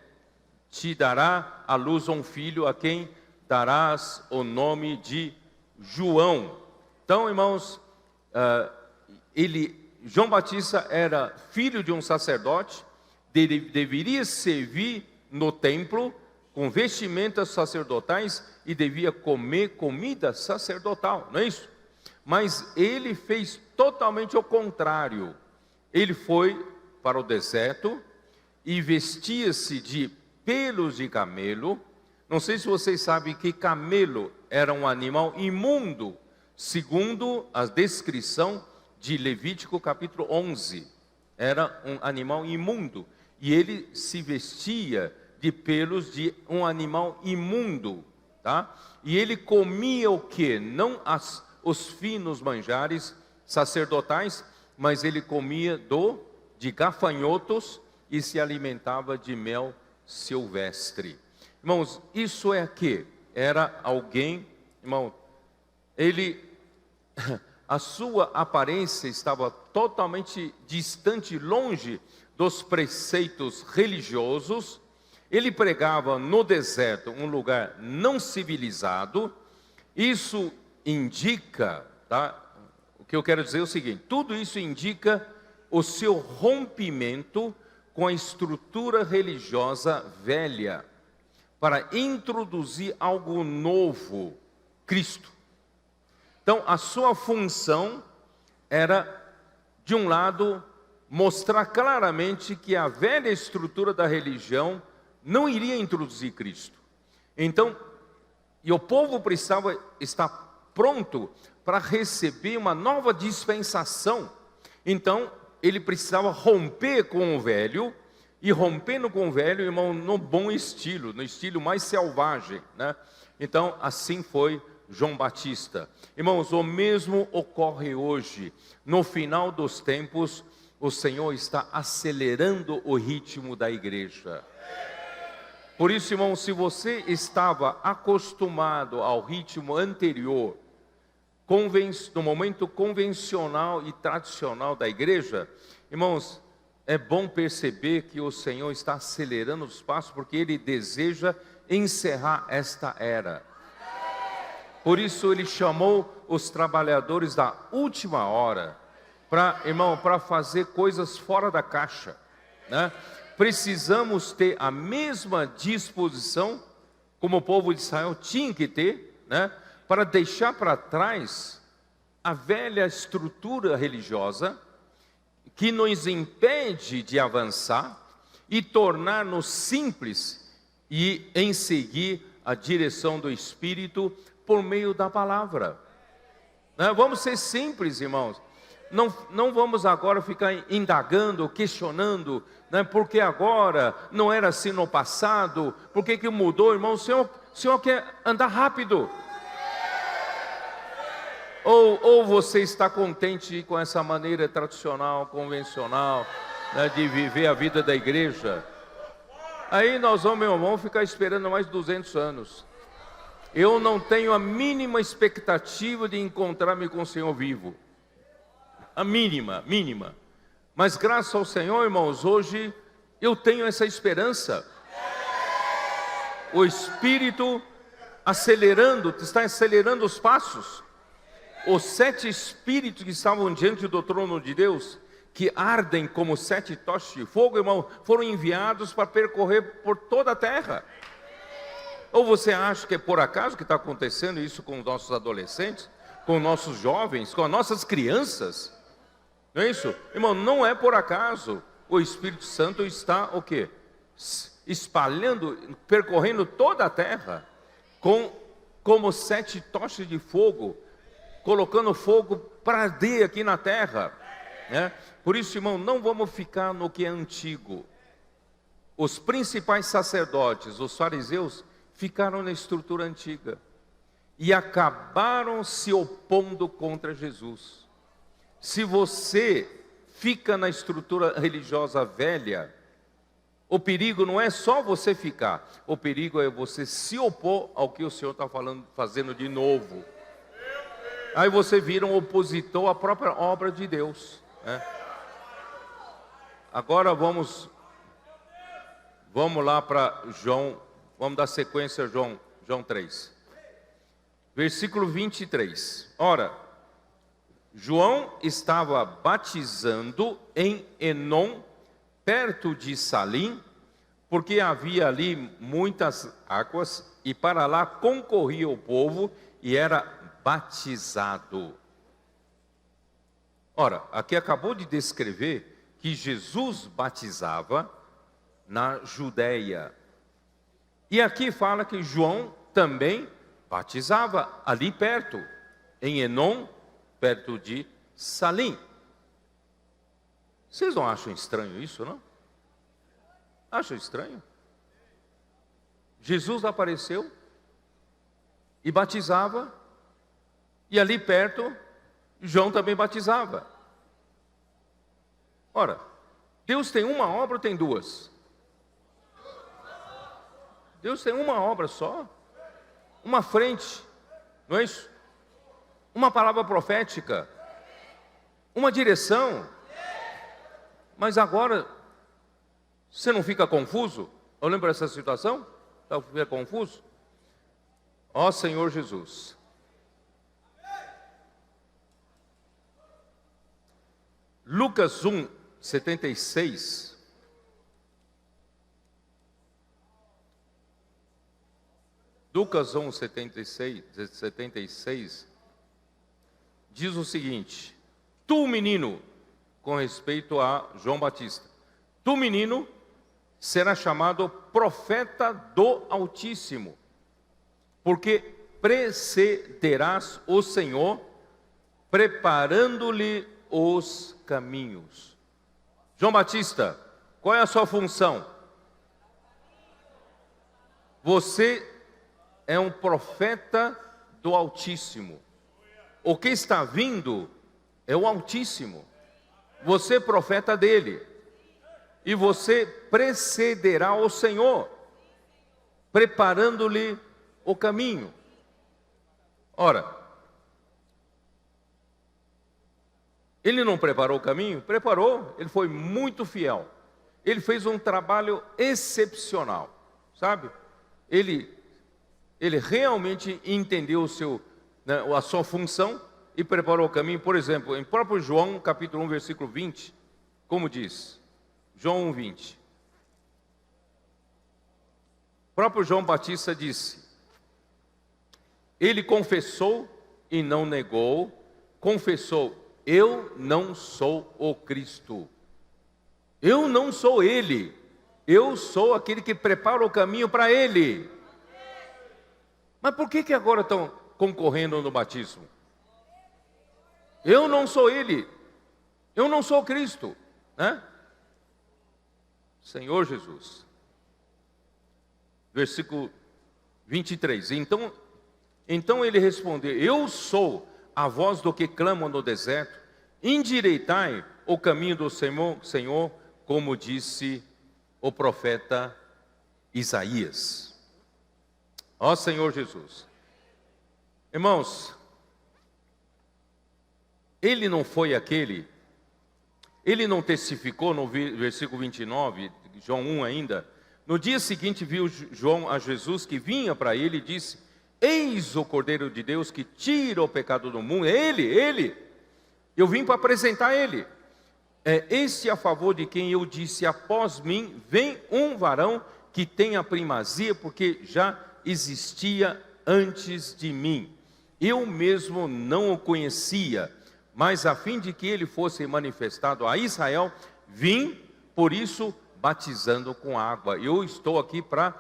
te dará à luz um filho, a quem darás o nome de João. Então, irmãos, João Batista era filho de um sacerdote, deveria servir no templo com vestimentas sacerdotais e devia comer comida sacerdotal, não é isso? Mas ele fez totalmente o contrário. Ele foi para o deserto e vestia-se de pelos de camelo. Não sei se vocês sabem que camelo era um animal imundo, segundo a descrição de Levítico capítulo 11. Era um animal imundo, e ele se vestia de pelos de um animal imundo, tá? E ele comia o quê? Não os finos manjares sacerdotais, mas ele comia de gafanhotos e se alimentava de mel silvestre. Irmãos, isso é que era alguém, irmão, a sua aparência estava totalmente distante, longe dos preceitos religiosos. Ele pregava no deserto, um lugar não civilizado. Isso indica, tá? O que eu quero dizer é o seguinte: tudo isso indica o seu rompimento com a estrutura religiosa velha, para introduzir algo novo, Cristo. Então, a sua função era, de um lado, mostrar claramente que a velha estrutura da religião não iria introduzir Cristo. Então, e o povo precisava estar pronto para receber uma nova dispensação. Então, ele precisava romper com o velho, e rompendo com o velho, irmão, no bom estilo, no estilo mais selvagem, Então, assim foi João Batista. Irmãos, o mesmo ocorre hoje. No final dos tempos, o Senhor está acelerando o ritmo da igreja. Por isso, irmão, se você estava acostumado ao ritmo anterior, no momento convencional e tradicional da igreja, irmãos, é bom perceber que o Senhor está acelerando os passos, porque Ele deseja encerrar esta era. Por isso Ele chamou os trabalhadores da última hora, para fazer coisas fora da caixa, Precisamos ter a mesma disposição como o povo de Israel tinha que ter, para deixar para trás a velha estrutura religiosa que nos impede de avançar e tornar-nos simples e em seguir a direção do Espírito por meio da palavra. Vamos ser simples, irmãos. Não vamos agora ficar indagando, questionando, porque agora não era assim no passado, por que mudou, irmão? O Senhor quer andar rápido. Ou você está contente com essa maneira tradicional, convencional, de viver a vida da igreja? Aí nós vamos, meu irmão, ficar esperando mais 200 anos. Eu não tenho a mínima expectativa de encontrar-me com o Senhor vivo. A mínima. Mas graças ao Senhor, irmãos, hoje eu tenho essa esperança. O Espírito está acelerando os passos. Os 7 Espíritos que estavam diante do trono de Deus, que ardem como 7 tochas de fogo, irmão, foram enviados para percorrer por toda a terra. Ou você acha que é por acaso que está acontecendo isso com os nossos adolescentes, com nossos jovens, com as nossas crianças? Não é isso? Irmão, não é por acaso. O Espírito Santo está o quê? Espalhando, percorrendo toda a terra, como 7 tochas de fogo, colocando fogo para arder aqui na terra. Por isso, irmão, não vamos ficar no que é antigo. Os principais sacerdotes, os fariseus, ficaram na estrutura antiga e acabaram se opondo contra Jesus. Se você fica na estrutura religiosa velha, o perigo não é só você ficar, o perigo é você se opor ao que o Senhor está fazendo de novo. Aí você vira um opositor à própria obra de Deus. Agora vamos lá para João, vamos dar sequência a João 3. Versículo 23. Ora, João estava batizando em Enom, perto de Salim, porque havia ali muitas águas, e para lá concorria o povo, e era batizado. Ora, aqui acabou de descrever que Jesus batizava na Judéia. E aqui fala que João também batizava ali perto, em Enom, perto de Salim. Vocês não acham estranho isso, não? Acham estranho? Jesus apareceu e batizava, e ali perto, João também batizava. Ora, Deus tem uma obra ou tem duas? Deus tem uma obra só, uma frente, não é isso? Uma palavra profética, uma direção. Mas agora, você não fica confuso? Eu lembro dessa situação? Fica confuso? Ó Senhor Jesus. Lucas 1, 76. Lucas 1, 76 diz o seguinte: tu, menino, com respeito a João Batista, tu, menino, será chamado profeta do Altíssimo, porque precederás o Senhor, preparando-lhe os caminhos. João Batista, qual é a sua função? Você é um profeta do Altíssimo. O que está vindo é o Altíssimo. Você é profeta dele. E você precederá o Senhor, preparando-lhe o caminho. Ora, ele não preparou o caminho? Preparou, ele foi muito fiel. Ele fez um trabalho excepcional, sabe? Ele realmente entendeu a sua função e preparou o caminho. Por exemplo, em próprio João, capítulo 1, versículo 20, como diz? João 1, 20. O próprio João Batista disse: ele confessou e não negou, confessou: eu não sou o Cristo, eu não sou ele eu sou aquele que prepara o caminho para ele. Mas por que agora estão concorrendo no batismo? Eu não sou ele, eu não sou Cristo, né? Senhor Jesus. Versículo 23. Então ele respondeu: eu sou a voz do que clama no deserto, endireitai o caminho do Senhor, como disse o profeta Isaías. Ó Senhor Jesus. Irmãos, ele não foi aquele, ele não testificou no versículo 29, João 1 ainda. No dia seguinte viu João a Jesus que vinha para ele e disse: eis o Cordeiro de Deus que tira o pecado do mundo. Ele, eu vim para apresentar ele. É este a favor de quem eu disse: após mim vem um varão que tem a primazia, porque já existia antes de mim. Eu mesmo não o conhecia, mas a fim de que ele fosse manifestado a Israel, vim, por isso, batizando com água. Eu estou aqui para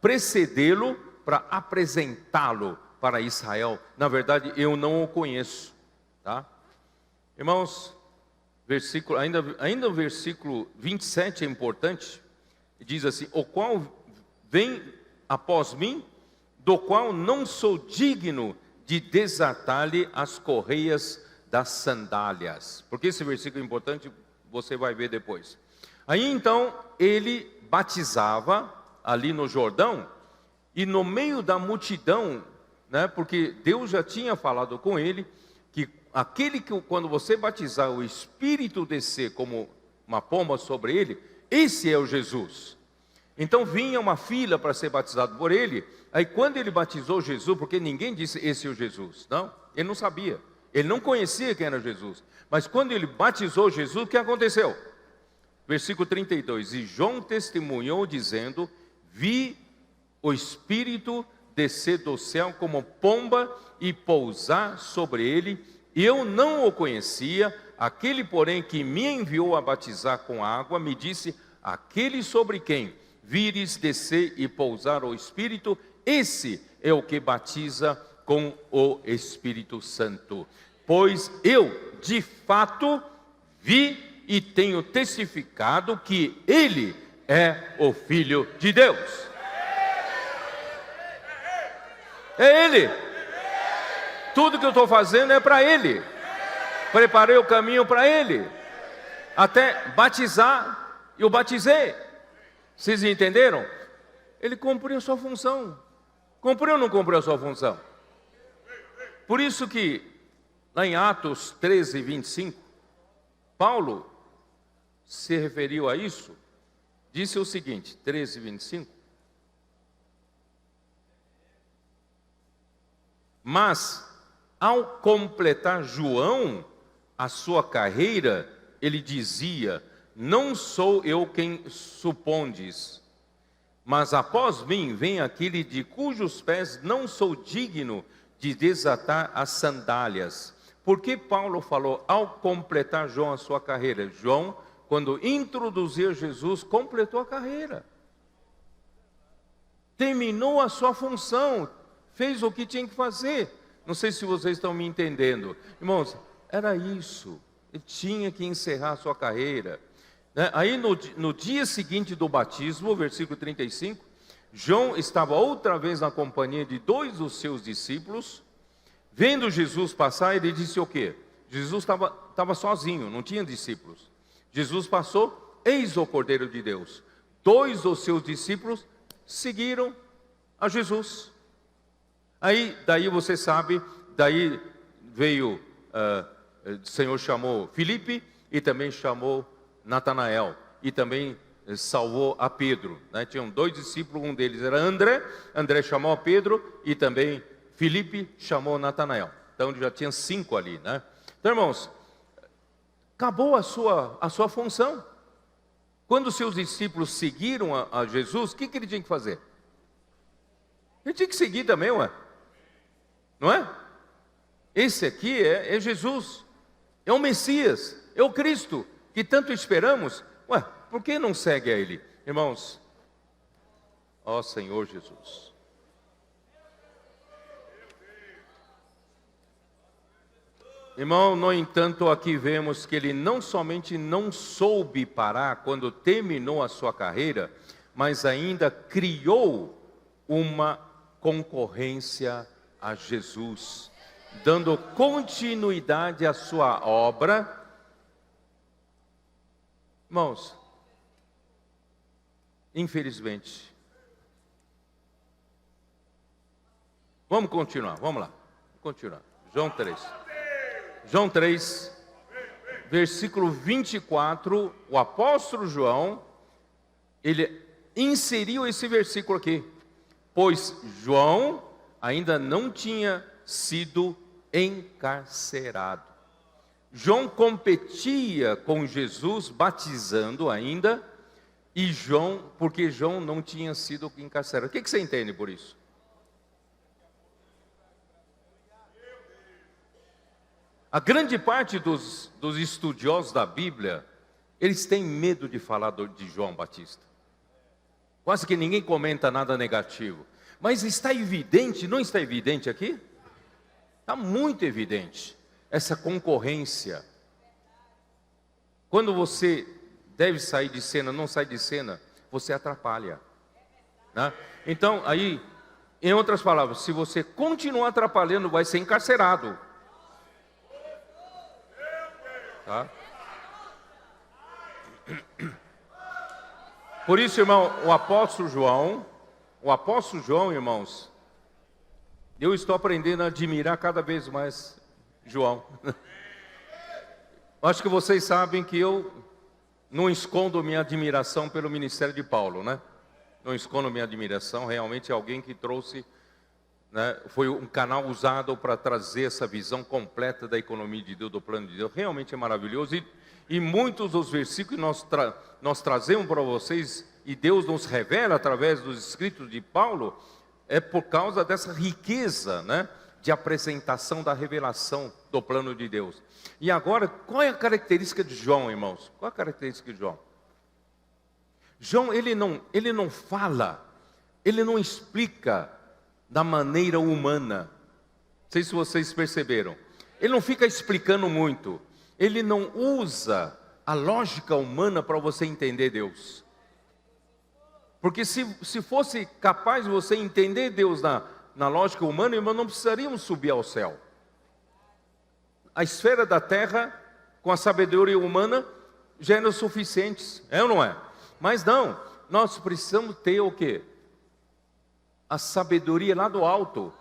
precedê-lo, para apresentá-lo para Israel. Na verdade, eu não o conheço, tá? Irmãos, ainda o versículo 27 é importante. Diz assim: o qual vem após mim, do qual não sou digno de desatar-lhe as correias das sandálias. Porque esse versículo é importante, você vai ver depois. Aí então ele batizava ali no Jordão, e no meio da multidão, né, porque Deus já tinha falado com ele, que aquele que quando você batizar, o Espírito descer como uma pomba sobre ele, esse é o Jesus. Então vinha uma fila para ser batizado por ele. Aí quando ele batizou Jesus, porque ninguém disse esse é o Jesus, não, ele não sabia, ele não conhecia quem era Jesus. Mas quando ele batizou Jesus, o que aconteceu? Versículo 32, e João testemunhou dizendo: vi o Espírito descer do céu como pomba e pousar sobre ele, e eu não o conhecia. Aquele, porém, que me enviou a batizar com água, me disse: aquele sobre quem vires descer e pousar o Espírito, esse é o que batiza com o Espírito Santo. Pois eu, de fato, vi e tenho testificado que ele é o Filho de Deus. É ele. Tudo que eu estou fazendo é para ele. Preparei o caminho para ele. Até batizar, eu batizei. Vocês entenderam? Ele cumpriu a sua função. Cumpriu ou não cumpriu a sua função? Por isso que, lá em Atos 13, 25, Paulo se referiu a isso, disse o seguinte, 13, 25. Mas, ao completar João a sua carreira, ele dizia: não sou eu quem supondes, mas após mim vem aquele de cujos pés não sou digno de desatar as sandálias. Por que Paulo falou ao completar João a sua carreira? João, quando introduziu Jesus, completou a carreira. Terminou a sua função, fez o que tinha que fazer. Não sei se vocês estão me entendendo. Irmãos, era isso. Ele tinha que encerrar a sua carreira. Aí no dia seguinte do batismo, versículo 35, João estava outra vez na companhia de dois dos seus discípulos. Vendo Jesus passar, ele disse o quê? Jesus estava sozinho, não tinha discípulos. Jesus passou, eis o Cordeiro de Deus. Dois dos seus discípulos seguiram a Jesus. Aí, daí você sabe, daí veio, o Senhor chamou Filipe e também chamou Natanael. E também salvou a Pedro, né? Tinham dois discípulos, um deles era André. André chamou a Pedro e também Filipe chamou Natanael. Então já tinha 5 ali, né? Então, irmãos, acabou a sua função. Quando os seus discípulos seguiram a Jesus, o que ele tinha que fazer? Ele tinha que seguir também, ué. Não é? Esse aqui é Jesus, é o Messias, é o Cristo, que tanto esperamos. Ué, por que não segue a Ele? Irmãos, ó Senhor Jesus. Irmão, no entanto, aqui vemos que ele não somente não soube parar quando terminou a sua carreira, mas ainda criou uma concorrência a Jesus, dando continuidade à sua obra. Irmãos, infelizmente, vamos continuar, vamos lá, continuar. João 3, versículo 24, o apóstolo João, ele inseriu esse versículo aqui, pois João ainda não tinha sido encarcerado. João competia com Jesus, batizando ainda, e porque João não tinha sido encarcerado. O que você entende por isso? A grande parte dos estudiosos da Bíblia, eles têm medo de falar de João Batista. Quase que ninguém comenta nada negativo. Mas está evidente, não está evidente aqui? Está muito evidente essa concorrência. Quando você deve sair de cena, não sai de cena, você atrapalha, né? Então, aí, em outras palavras, se você continuar atrapalhando, vai ser encarcerado. Tá? Por isso, irmão, o apóstolo João, irmãos, eu estou aprendendo a admirar cada vez mais João. Acho que vocês sabem que eu não escondo minha admiração pelo ministério de Paulo, né? Não escondo minha admiração, realmente é alguém que trouxe, né, foi um canal usado para trazer essa visão completa da economia de Deus, do plano de Deus. Realmente é maravilhoso. E muitos dos versículos que nós trazemos para vocês, e Deus nos revela através dos escritos de Paulo, é por causa dessa riqueza, né, de apresentação da revelação do plano de Deus. E agora, qual é a característica de João, irmãos? Qual é a característica de João? João, ele não fala, ele não explica da maneira humana. Não sei se vocês perceberam. Ele não fica explicando muito. Ele não usa a lógica humana para você entender Deus. Porque se fosse capaz de você entender Deus na lógica humana, irmão, não precisaríamos subir ao céu. A esfera da terra, com a sabedoria humana, já eram suficientes, é ou não é? Mas não, nós precisamos ter o quê? A sabedoria lá do alto.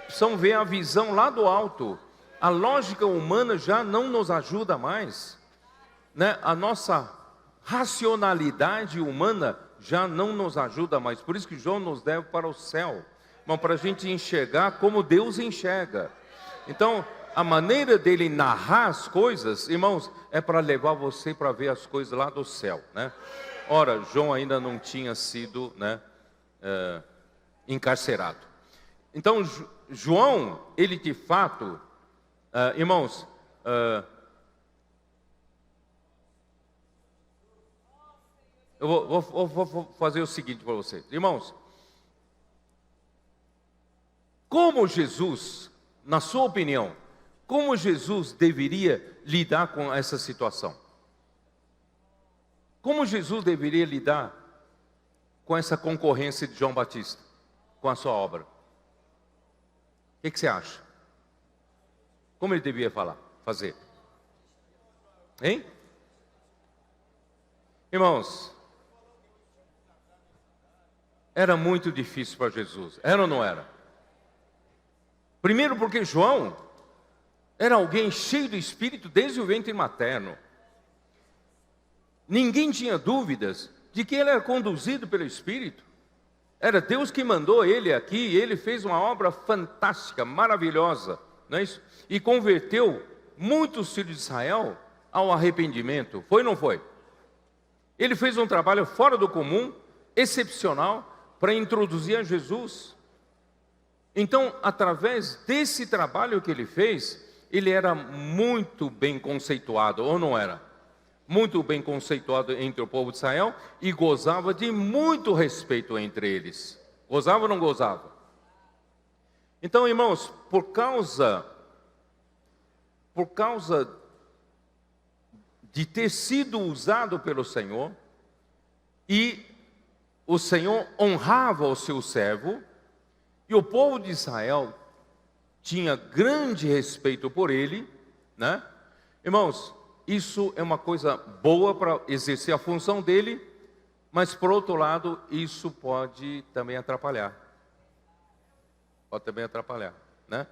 Precisamos ver a visão lá do alto. A lógica humana já não nos ajuda mais, né? A nossa racionalidade humana já não nos ajuda mais. Por isso que João nos leva para o céu, para a gente enxergar como Deus enxerga. Então, a maneira dele narrar as coisas, irmãos, é para levar você para ver as coisas lá do céu, né? Ora, João ainda não tinha sido, né, encarcerado. Então, João, ele de fato, irmãos, eu vou fazer o seguinte para vocês, irmãos. Como Jesus, na sua opinião, como Jesus deveria lidar com essa situação? Como Jesus deveria lidar com essa concorrência de João Batista, com a sua obra? O que você acha? Como ele devia fazer? Hein? Irmãos, era muito difícil para Jesus, era ou não era? Primeiro porque João era alguém cheio do Espírito desde o ventre materno. Ninguém tinha dúvidas de que ele era conduzido pelo Espírito. Era Deus que mandou ele aqui, e ele fez uma obra fantástica, maravilhosa, não é isso? E converteu muitos filhos de Israel ao arrependimento. Foi ou não foi? Ele fez um trabalho fora do comum, excepcional, para introduzir a Jesus. Então, através desse trabalho que ele fez, ele era muito bem conceituado, ou não era? muito bem conceituado entre o povo de Israel e gozava de muito respeito entre eles. Gozava ou não gozava? Então, irmãos, por causa de ter sido usado pelo Senhor, e o Senhor honrava o seu servo, e o povo de Israel tinha grande respeito por ele, né? Irmãos, isso é uma coisa boa para exercer a função dele, mas por outro lado, isso pode também atrapalhar. Pode também atrapalhar, né?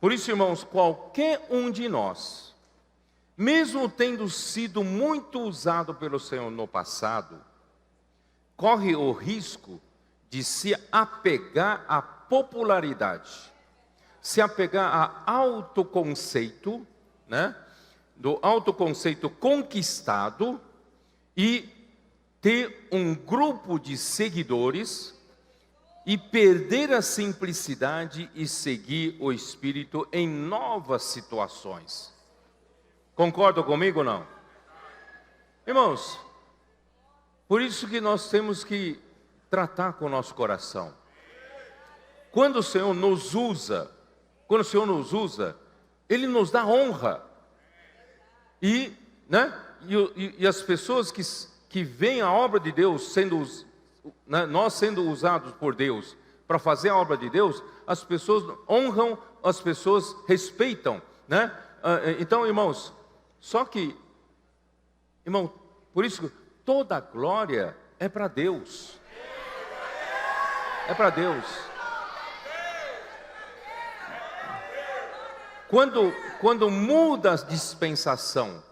Por isso, irmãos, qualquer um de nós, mesmo tendo sido muito usado pelo Senhor no passado, corre o risco de se apegar à popularidade, se apegar a autoconceito, né? Do autoconceito conquistado e ter um grupo de seguidores e perder a simplicidade e seguir o Espírito em novas situações. Concordam comigo ou não? Irmãos, por isso que nós temos que tratar com o nosso coração. Quando o Senhor nos usa, Ele nos dá honra. E, né, e as pessoas que veem a obra de Deus, nós sendo usados por Deus para fazer a obra de Deus, as pessoas honram, as pessoas respeitam, né? Então, irmãos, só que, irmão, por isso toda a glória é para Deus. É para Deus. Quando muda a dispensação,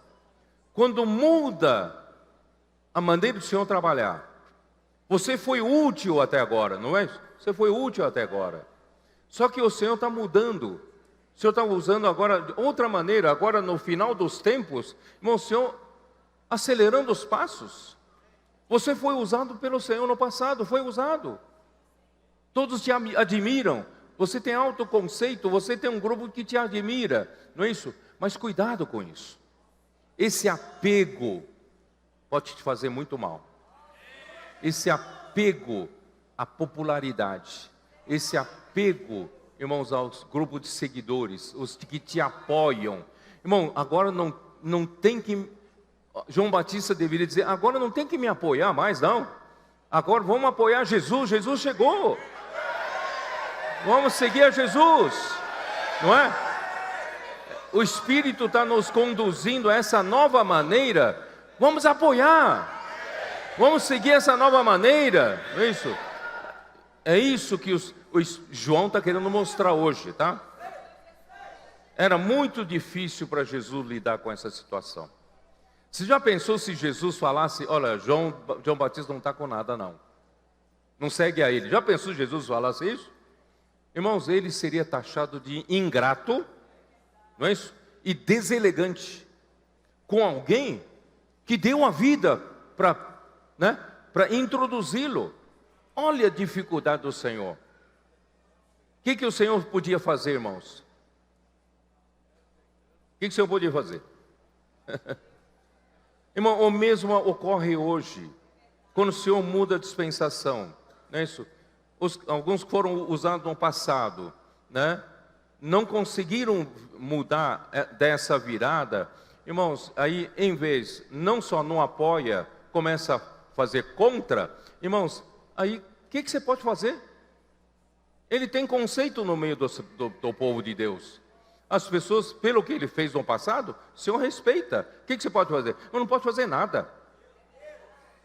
quando muda a maneira do Senhor trabalhar, você foi útil até agora, não é? Você foi útil até agora. Só que o Senhor está mudando. O Senhor está usando agora de outra maneira, agora no final dos tempos, irmão, o Senhor acelerando os passos. Você foi usado pelo Senhor no passado, foi usado. Todos te admiram. Você tem autoconceito, você tem um grupo que te admira, não é isso? Mas cuidado com isso. Esse apego pode te fazer muito mal. Esse apego à popularidade, esse apego, irmãos, aos grupos de seguidores, os que te apoiam. Irmão, agora não tem que... João Batista deveria dizer, agora não tem que me apoiar mais, não. Agora vamos apoiar Jesus, Jesus chegou. Vamos seguir a Jesus, não é? O Espírito está nos conduzindo a essa nova maneira. Vamos apoiar. Vamos seguir essa nova maneira. Não é isso? É isso que o João está querendo mostrar hoje, tá? Era muito difícil para Jesus lidar com essa situação. Você já pensou se Jesus falasse, olha, João Batista não está com nada, não. Não segue a ele. Já pensou se Jesus falasse isso? Irmãos, ele seria taxado de ingrato, não é isso? E deselegante com alguém que deu a vida para introduzi-lo. Olha a dificuldade do Senhor. O que o Senhor podia fazer, irmãos? O que o Senhor podia fazer? Irmão, o mesmo ocorre hoje, quando o Senhor muda a dispensação, não é isso? Alguns foram usados no passado, né? Não conseguiram mudar dessa virada. Irmãos, aí em vez, não só não apoia, começa a fazer contra. Irmãos, aí o que você pode fazer? Ele tem conceito no meio do povo de Deus. As pessoas, pelo que ele fez no passado, o Senhor respeita. O que você pode fazer? Eu não posso fazer nada.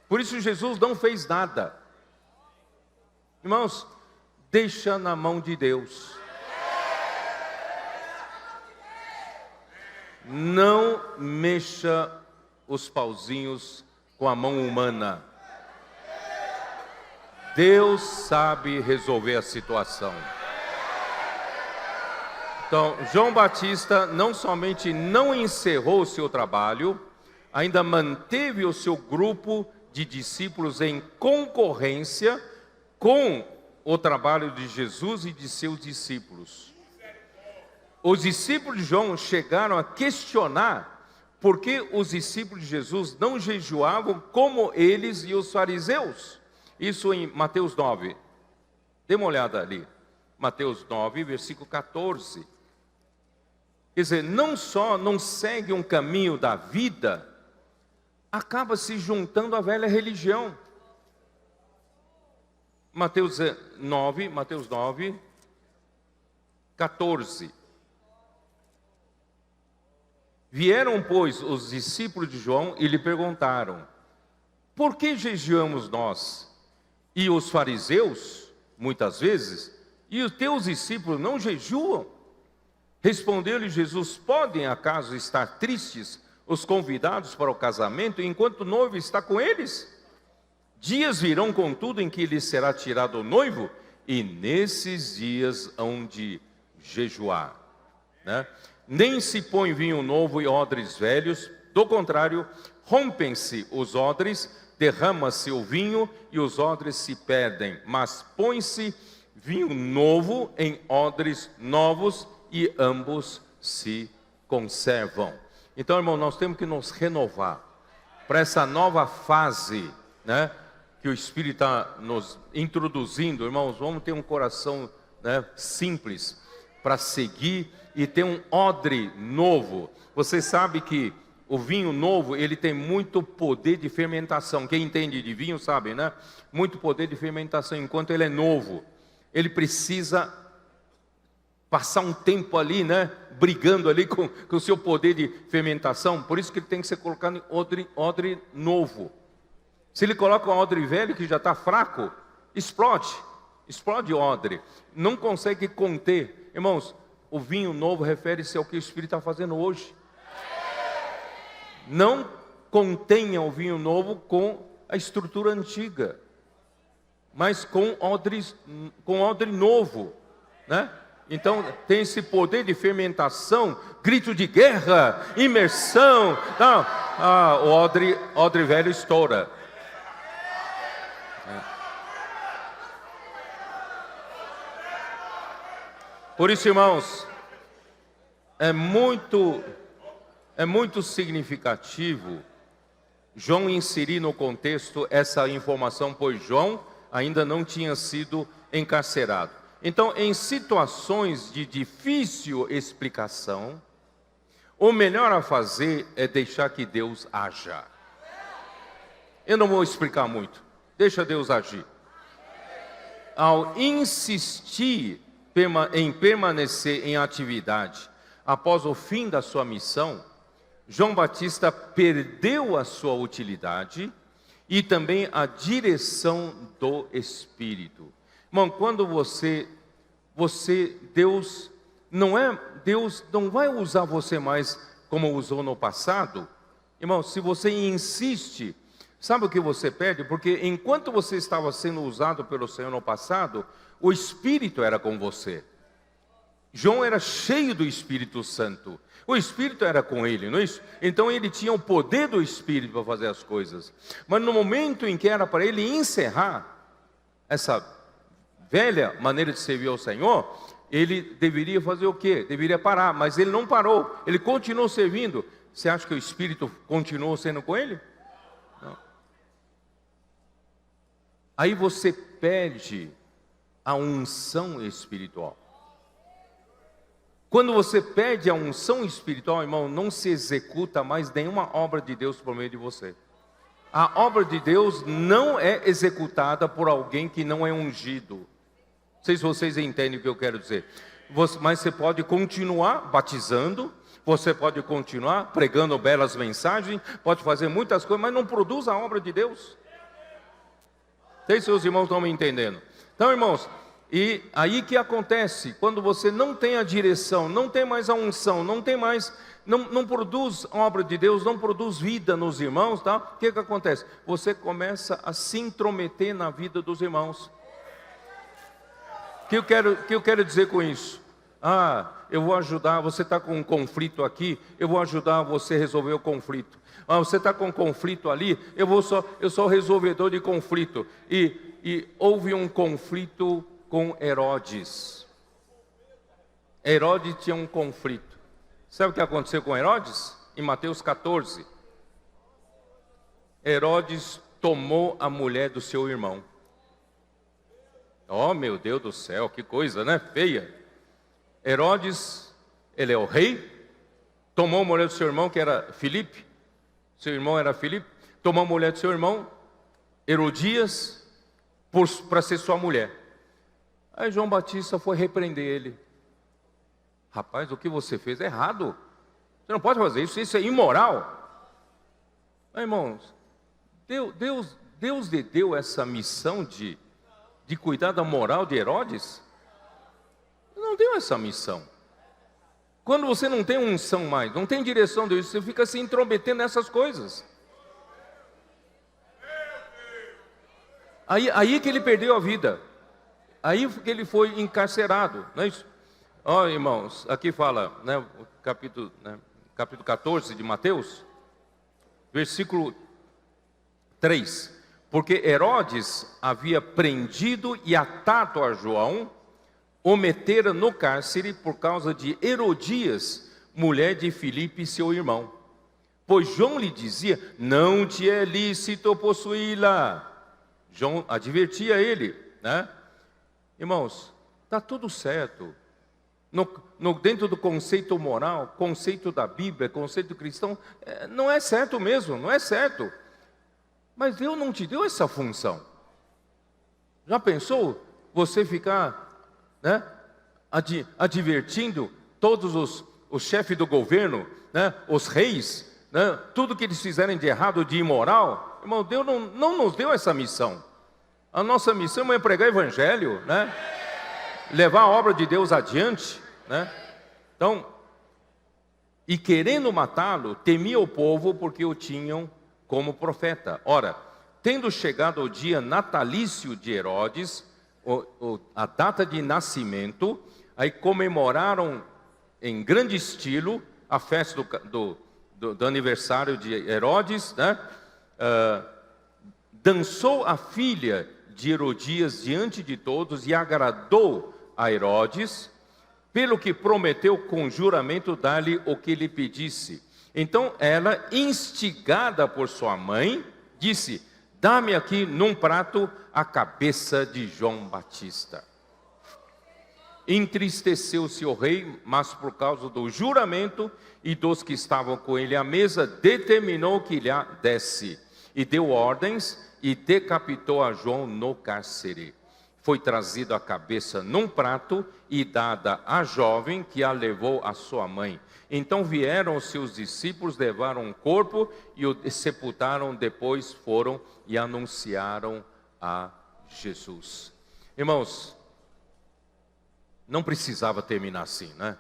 Por isso Jesus não fez nada. Irmãos, deixa na mão de Deus. Não mexa os pauzinhos com a mão humana. Deus sabe resolver a situação. Então, João Batista não somente não encerrou o seu trabalho, ainda manteve o seu grupo de discípulos em concorrência com o trabalho de Jesus e de seus discípulos. Os discípulos de João chegaram a questionar por que os discípulos de Jesus não jejuavam como eles e os fariseus? Isso em Mateus 9. Dê uma olhada ali. Mateus 9, versículo 14. Quer dizer, não só não segue um caminho da vida, acaba se juntando à velha religião. Mateus 9, 14. Vieram, pois, os discípulos de João e lhe perguntaram: por que jejuamos nós e os fariseus, muitas vezes, e os teus discípulos não jejuam? Respondeu-lhe Jesus: podem acaso estar tristes os convidados para o casamento, enquanto o noivo está com eles? Dias virão, contudo, em que lhes será tirado o noivo, e nesses dias hão de jejuar, né? Nem se põe vinho novo em odres velhos, do contrário, rompem-se os odres, derrama-se o vinho e os odres se perdem, mas põe-se vinho novo em odres novos e ambos se conservam. Então, irmão, nós temos que nos renovar para essa nova fase, né, que o Espírito está nos introduzindo. Irmãos, vamos ter um coração, né, simples para seguir e ter um odre novo. Você sabe que o vinho novo, ele tem muito poder de fermentação. Quem entende de vinho sabe, né? Muito poder de fermentação. Enquanto ele é novo, ele precisa passar um tempo ali, né, brigando ali com o seu poder de fermentação. Por isso que ele tem que ser colocado em odre novo. Se ele coloca um odre velho que já está fraco, explode o odre, não consegue conter. Irmãos, o vinho novo refere-se ao que o Espírito está fazendo hoje. Não contenha o vinho novo com a estrutura antiga, mas com odre novo, né? Então tem esse poder de fermentação, grito de guerra, imersão. Não, o odre velho estoura. Por isso, irmãos, é muito significativo João inserir no contexto essa informação, pois João ainda não tinha sido encarcerado. Então, em situações de difícil explicação, o melhor a fazer é deixar que Deus haja. Eu não vou explicar muito, deixa Deus agir. Ao insistir em permanecer em atividade após o fim da sua missão, João Batista perdeu a sua utilidade e também a direção do Espírito. Irmão, quando Deus não vai usar você mais como usou no passado. Irmão, se você insiste, sabe o que você perde? Porque enquanto você estava sendo usado pelo Senhor no passado, o Espírito era com você. João era cheio do Espírito Santo. O Espírito era com ele, não é isso? Então ele tinha o poder do Espírito para fazer as coisas. Mas no momento em que era para ele encerrar essa velha maneira de servir ao Senhor, ele deveria fazer o quê? Deveria parar, mas ele não parou. Ele continuou servindo. Você acha que o Espírito continuou sendo com ele? Não. Aí você perde a unção espiritual. Quando você perde a unção espiritual, irmão, não se executa mais nenhuma obra de Deus por meio de você. A obra de Deus não é executada por alguém que não é ungido. Não sei se vocês entendem o que eu quero dizer. Mas você pode continuar batizando, você pode continuar pregando belas mensagens, pode fazer muitas coisas, mas não produz a obra de Deus. Não sei se os irmãos estão me entendendo. Então, irmãos, e aí que acontece, quando você não tem a direção, não tem mais a unção, não produz a obra de Deus, não produz vida nos irmãos, tá? O que acontece? Você começa a se intrometer na vida dos irmãos. O que eu quero dizer com isso? Eu vou ajudar, você está com um conflito aqui, eu vou ajudar você a resolver o conflito. Você está com um conflito ali, eu sou o resolvedor de conflito. E houve um conflito com Herodes. Herodes tinha um conflito. Sabe o que aconteceu com Herodes? em Mateus 14. Herodes tomou a mulher do seu irmão. Oh, meu Deus do céu, que coisa, né? Feia. Herodes, ele é o rei, tomou a mulher do seu irmão, que era Filipe. Seu irmão era Filipe. Tomou a mulher do seu irmão, Herodias, para ser sua mulher. Aí João Batista foi repreender ele. Rapaz, o que você fez é errado. Você não pode fazer isso, isso é imoral. Mas, irmãos, Deus lhe deu essa missão de cuidar da moral de Herodes? Não deu essa missão. Quando você não tem unção mais, não tem direção de Deus, você fica se intrometendo nessas coisas. Aí que ele perdeu a vida. Aí que ele foi encarcerado, não é isso? Ó, irmãos, aqui fala, né, capítulo 14 de Mateus, versículo 3. Porque Herodes havia prendido e atado a João, o metera no cárcere por causa de Herodias, mulher de Filipe, seu irmão. Pois João lhe dizia, não te é lícito possuí-la. João advertia ele, né? Irmãos, está tudo certo. Dentro do conceito moral, conceito da Bíblia, conceito cristão, não é certo mesmo, não é certo. Mas Deus não te deu essa função. Já pensou você ficar, né, advertindo todos os chefes do governo, né, os reis, né, tudo que eles fizerem de errado, de imoral? Irmão, Deus não nos deu essa missão. A nossa missão é pregar o evangelho, né? Levar a obra de Deus adiante, né? Então, e querendo matá-lo, temia o povo porque o tinham como profeta. Ora, tendo chegado o dia natalício de Herodes, a data de nascimento, aí comemoraram em grande estilo a festa do aniversário de Herodes, né? Dançou a filha de Herodias diante de todos e agradou a Herodes, pelo que prometeu com juramento dar-lhe o que lhe pedisse. Então ela, instigada por sua mãe, disse, dá-me aqui num prato a cabeça de João Batista. Entristeceu-se o rei, mas por causa do juramento e dos que estavam com ele à mesa, determinou que lhe desse, e deu ordens, e decapitou a João no cárcere. Foi trazido a cabeça num prato e dada à jovem, que a levou à sua mãe. Então vieram os seus discípulos, levaram o corpo e o sepultaram. Depois foram e anunciaram a Jesus. Irmãos, não precisava terminar assim, né?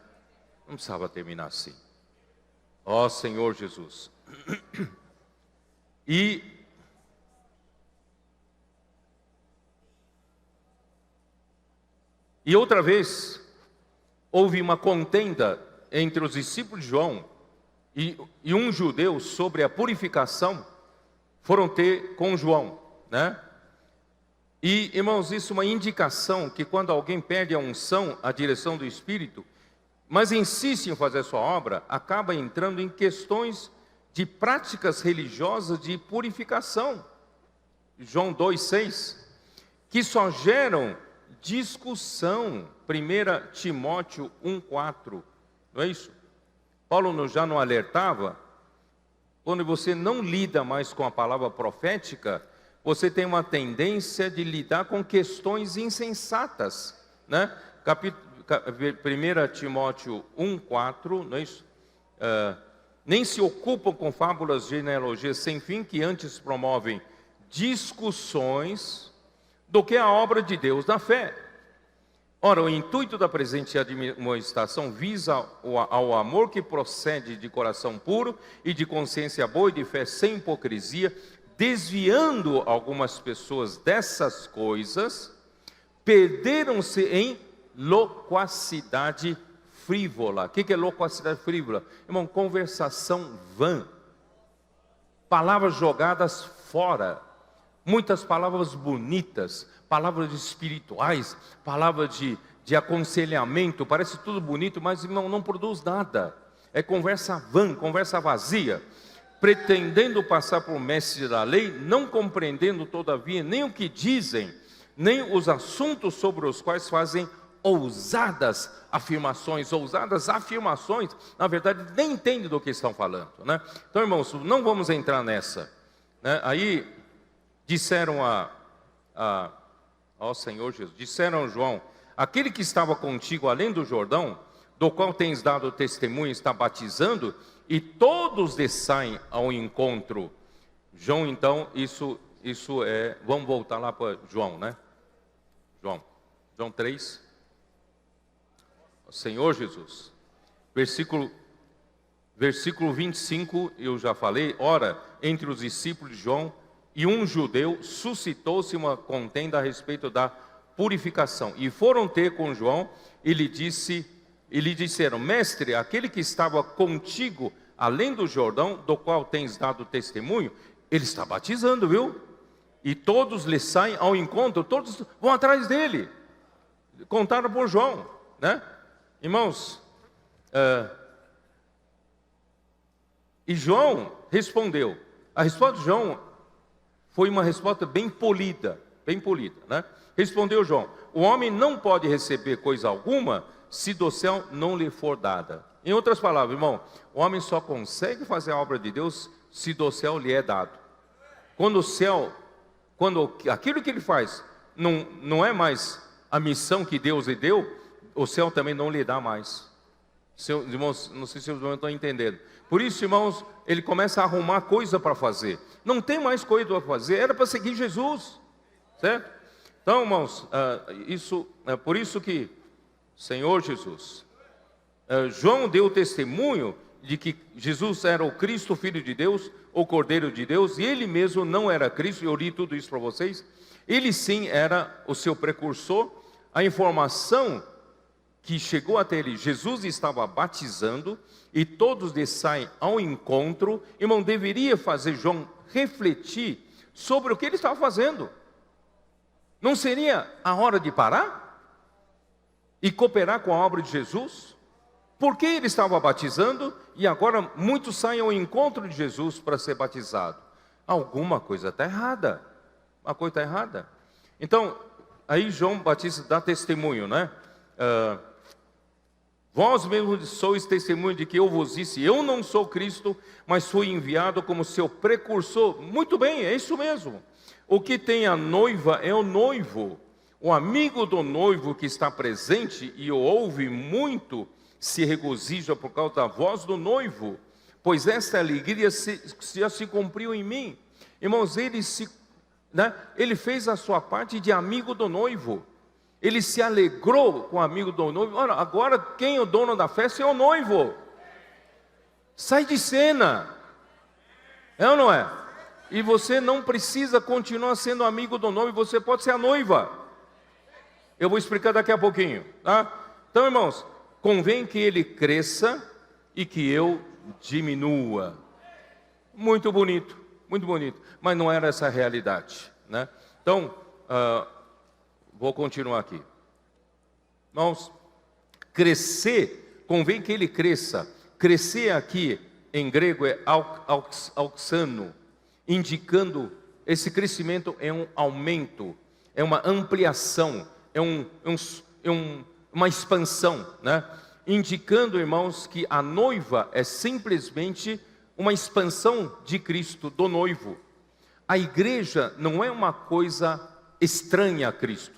Não precisava terminar assim. Ó Senhor Jesus. E outra vez, houve uma contenda entre os discípulos de João e um judeu sobre a purificação, foram ter com João, né? E, irmãos, isso é uma indicação que quando alguém perde a unção, a direção do Espírito, mas insiste em fazer a sua obra, acaba entrando em questões de práticas religiosas de purificação. João 2,6, que só geram discussão. 1 Timóteo 1,4, não é isso? Paulo já não alertava, quando você não lida mais com a palavra profética, você tem uma tendência de lidar com questões insensatas, né? 1 Timóteo 1,4, não é isso? Nem se ocupam com fábulas, genealogias sem fim, que antes promovem discussões do que a obra de Deus na fé. Ora, o intuito da presente admoestação visa ao amor que procede de coração puro e de consciência boa e de fé sem hipocrisia, desviando algumas pessoas dessas coisas, perderam-se em loquacidade frívola. O que é loquacidade frívola? Irmão, conversação vã, palavras jogadas fora, muitas palavras bonitas, palavras espirituais, palavras de aconselhamento, parece tudo bonito, mas irmão, não produz nada. é conversa vã, conversa vazia, pretendendo passar por mestre da lei, não compreendendo todavia nem o que dizem, nem os assuntos sobre os quais fazem ousadas afirmações, na verdade nem entendem do que estão falando, né? Então, irmãos, não vamos entrar nessa, né? Aí disseram ao Senhor Jesus, disseram a João: aquele que estava contigo além do Jordão, do qual tens dado testemunho, está batizando, e todos descem ao encontro. João, então, isso é, vamos voltar lá para João, né? João 3, o Senhor Jesus, versículo 25, eu já falei: ora, entre os discípulos de João e um judeu, suscitou-se uma contenda a respeito da purificação, e foram ter com João, e lhe disseram: mestre, aquele que estava contigo além do Jordão, do qual tens dado testemunho, ele está batizando, viu? E todos lhe saem ao encontro, todos vão atrás dele. Contaram por João, né? Irmãos, e João respondeu. A resposta de João foi uma resposta bem polida, né? Respondeu João: o homem não pode receber coisa alguma se do céu não lhe for dada. Em outras palavras, irmão, o homem só consegue fazer a obra de Deus se do céu lhe é dado. Quando aquilo que ele faz não é mais a missão que Deus lhe deu, o céu também não lhe dá mais. Irmãos, não sei se os irmãos estão entendendo. Por isso, irmãos, ele começa a arrumar coisa para fazer. Não tem mais coisa para fazer, era para seguir Jesus, certo? Então, irmãos, por isso que, Senhor Jesus, João deu testemunho de que Jesus era o Cristo, Filho de Deus, o Cordeiro de Deus, e ele mesmo não era Cristo. Eu li tudo isso para vocês. Ele sim era o seu precursor. A informação que chegou até ele: Jesus estava batizando e todos saem ao encontro. Irmão, deveria fazer João refletir sobre o que ele estava fazendo. Não seria a hora de parar e cooperar com a obra de Jesus? Por que ele estava batizando e agora muitos saem ao encontro de Jesus para ser batizado? Alguma coisa está errada. Uma coisa está errada. Então, aí João Batista dá testemunho, né? Vós mesmos sois testemunho de que eu vos disse: eu não sou Cristo, mas fui enviado como seu precursor. Muito bem, é isso mesmo. O que tem a noiva é o noivo. O amigo do noivo que está presente e o ouve muito se regozija por causa da voz do noivo, pois esta alegria já se cumpriu em mim. Irmãos, ele fez a sua parte de amigo do noivo. Ele se alegrou com o amigo do noivo. Ora, agora quem é o dono da festa é o noivo. Sai de cena. É ou não é? E você não precisa continuar sendo amigo do noivo, você pode ser a noiva. Eu vou explicar daqui a pouquinho, tá? Então, irmãos, convém que ele cresça e que eu diminua. Muito bonito, mas não era essa a realidade, né? Então, vou continuar aqui. Irmãos, crescer, convém que ele cresça. Crescer aqui em grego é auxano, indicando esse crescimento é um aumento, é uma ampliação, é uma expansão, né? Indicando, irmãos, que a noiva é simplesmente uma expansão de Cristo, do noivo. A igreja não é uma coisa estranha a Cristo.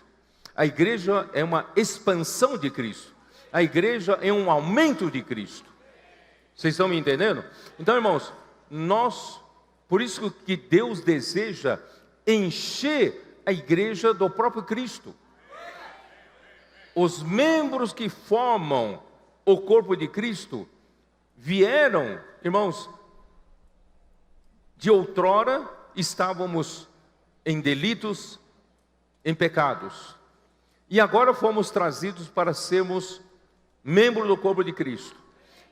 A igreja é uma expansão de Cristo. A igreja é um aumento de Cristo. Vocês estão me entendendo? Então, irmãos, por isso que Deus deseja encher a igreja do próprio Cristo. Os membros que formam o corpo de Cristo vieram, irmãos, de outrora estávamos em delitos, em pecados, e agora fomos trazidos para sermos membros do corpo de Cristo.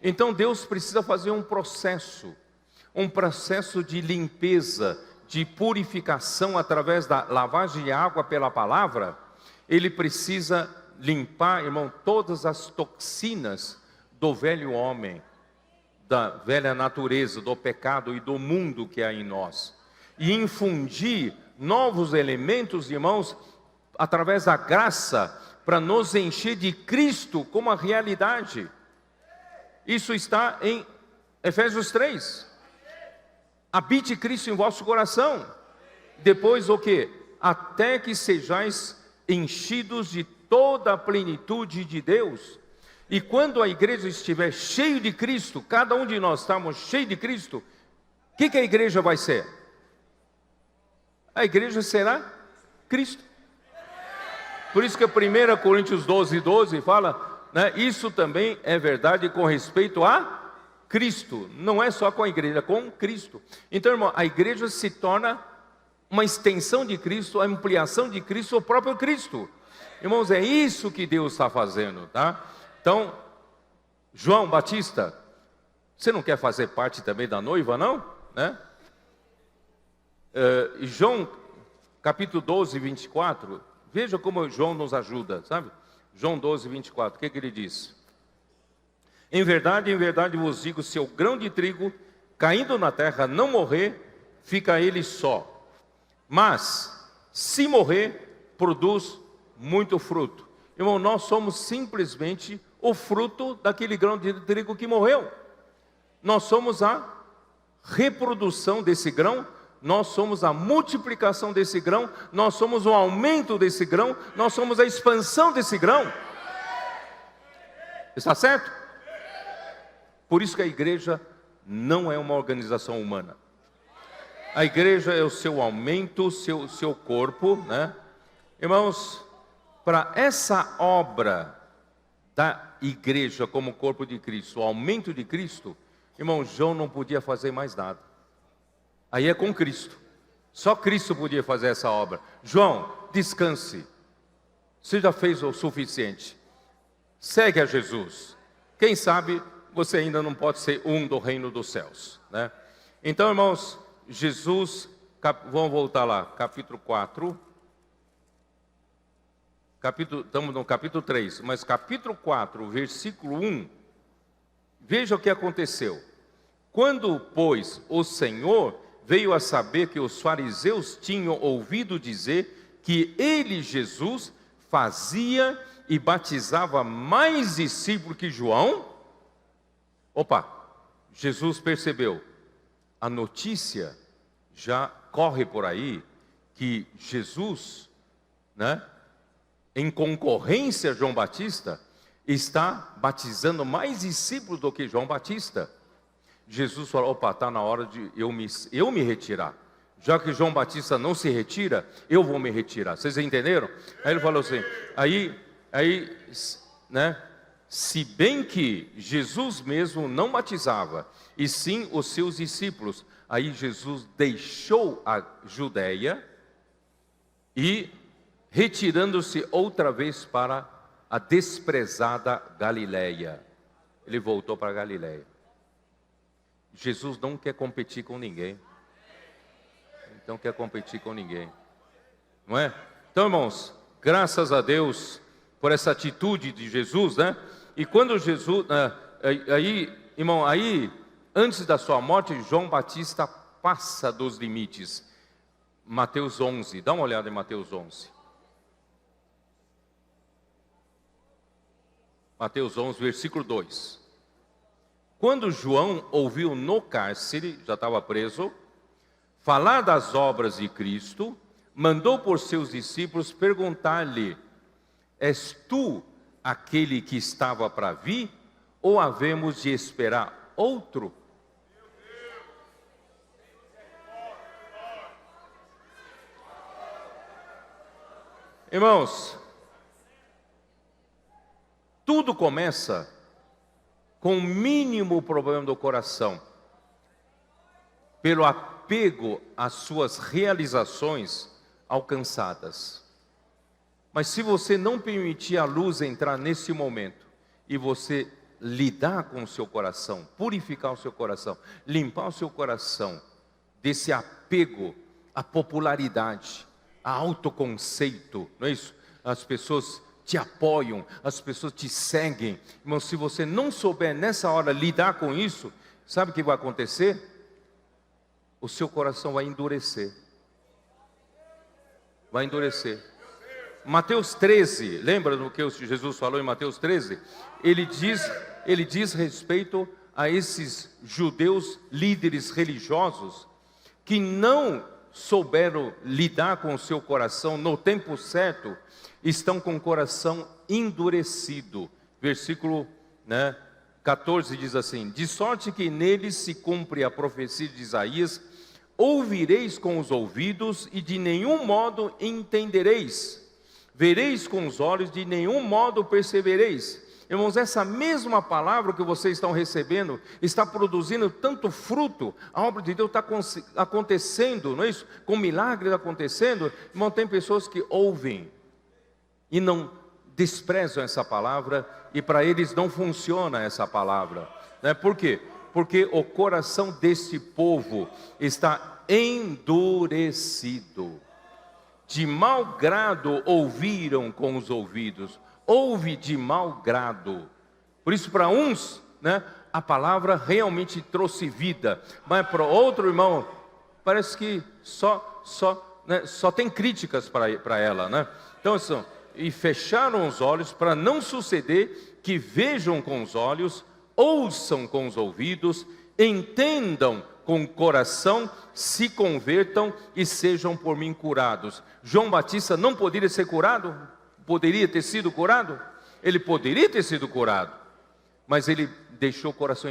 Então Deus precisa fazer um processo de limpeza, de purificação através da lavagem de água pela palavra. Ele precisa limpar, irmão, todas as toxinas do velho homem. da velha natureza, do pecado e do mundo que há em nós. E infundir novos elementos, irmãos, através da graça, para nos encher de Cristo como a realidade. Isso está em Efésios 3. Habite Cristo em vosso coração. Depois o quê? Até que sejais enchidos de toda a plenitude de Deus. E quando a igreja estiver cheia de Cristo, cada um de nós estamos cheios de Cristo, o que a igreja vai ser? A igreja será Cristo. Por isso que 1 Coríntios 12:12 fala, né, isso também é verdade com respeito a Cristo. Não é só com a igreja, é com Cristo. Então, irmão, a igreja se torna uma extensão de Cristo, a ampliação de Cristo, o próprio Cristo. Irmãos, é isso que Deus está fazendo, tá? Então, João Batista, você não quer fazer parte também da noiva, não? Né? João, capítulo 12, 24, veja como João nos ajuda, sabe? João 12, 24, o que ele diz? Em verdade vos digo, se o grão de trigo caindo na terra não morrer, fica ele só. Mas, se morrer, produz muito fruto. Irmão, nós somos simplesmente o fruto daquele grão de trigo que morreu. Nós somos a reprodução desse grão, nós somos a multiplicação desse grão, nós somos o aumento desse grão, nós somos a expansão desse grão. Está certo? Por isso que a igreja não é uma organização humana. A igreja é o seu aumento, seu corpo, né? Irmãos, para essa obra da igreja como corpo de Cristo, o aumento de Cristo, irmão, João não podia fazer mais nada. Aí é com Cristo. Só Cristo podia fazer essa obra. João, descanse. Você já fez o suficiente. Segue a Jesus. Quem sabe você ainda não pode ser um do reino dos céus, né? Então, irmãos, Jesus, vamos voltar lá, capítulo 4. Estamos no capítulo 3, mas capítulo 4, versículo 1, veja o que aconteceu. Quando, pois, o Senhor veio a saber que os fariseus tinham ouvido dizer que ele, Jesus, fazia e batizava mais discípulos que João, Jesus percebeu, a notícia já corre por aí, que Jesus, né, em concorrência a João Batista, está batizando mais discípulos do que João Batista. Jesus falou, está na hora de eu me retirar. Já que João Batista não se retira, eu vou me retirar. Vocês entenderam? Aí ele falou assim, né? Se bem que Jesus mesmo não batizava, e sim os seus discípulos. Aí Jesus deixou a Judeia e retirando-se outra vez para a desprezada Galileia. Ele voltou para a Galileia. Jesus não quer competir com ninguém. Não quer competir com ninguém. Não é? Então, irmãos, graças a Deus por essa atitude de Jesus, né? E quando Jesus, irmão, antes da sua morte, João Batista passa dos limites. Mateus 11, dá uma olhada em Mateus 11. Mateus 11, versículo 2. Quando João ouviu no cárcere, já estava preso, falar das obras de Cristo, mandou por seus discípulos perguntar-lhe, és tu aquele que estava para vir, ou havemos de esperar outro? Irmãos, tudo começa com o mínimo problema do coração, pelo apego às suas realizações alcançadas. Mas se você não permitir a luz entrar nesse momento, e você lidar com o seu coração, purificar o seu coração, limpar o seu coração desse apego à popularidade, a autoconceito, não é isso? As pessoas te apoiam, as pessoas te seguem. Irmão, se você não souber nessa hora lidar com isso, sabe o que vai acontecer? O seu coração vai endurecer. Vai endurecer. Mateus 13, lembra do que Jesus falou em Mateus 13? Ele diz respeito a esses judeus líderes religiosos que não souberam lidar com o seu coração no tempo certo, estão com o coração endurecido. Versículo 14 diz assim: de sorte que neles se cumpre a profecia de Isaías: ouvireis com os ouvidos e de nenhum modo entendereis, vereis com os olhos, de nenhum modo percebereis. Irmãos, essa mesma palavra que vocês estão recebendo está produzindo tanto fruto, a obra de Deus está acontecendo, não é isso? Com milagres acontecendo. Irmão, tem pessoas que ouvem e não desprezam essa palavra, e para eles não funciona essa palavra, né? Por quê? Porque o coração deste povo está endurecido. De mau grado ouviram com os ouvidos, ouve de mau grado. Por isso, para uns, né, a palavra realmente trouxe vida, mas para outro, irmão, parece que só tem críticas para ela, né? Então, assim, e fecharam os olhos para não suceder que vejam com os olhos, ouçam com os ouvidos, entendam com o coração, se convertam e sejam por mim curados. João Batista não poderia ser curado? Poderia ter sido curado? Ele poderia ter sido curado, mas ele deixou o coração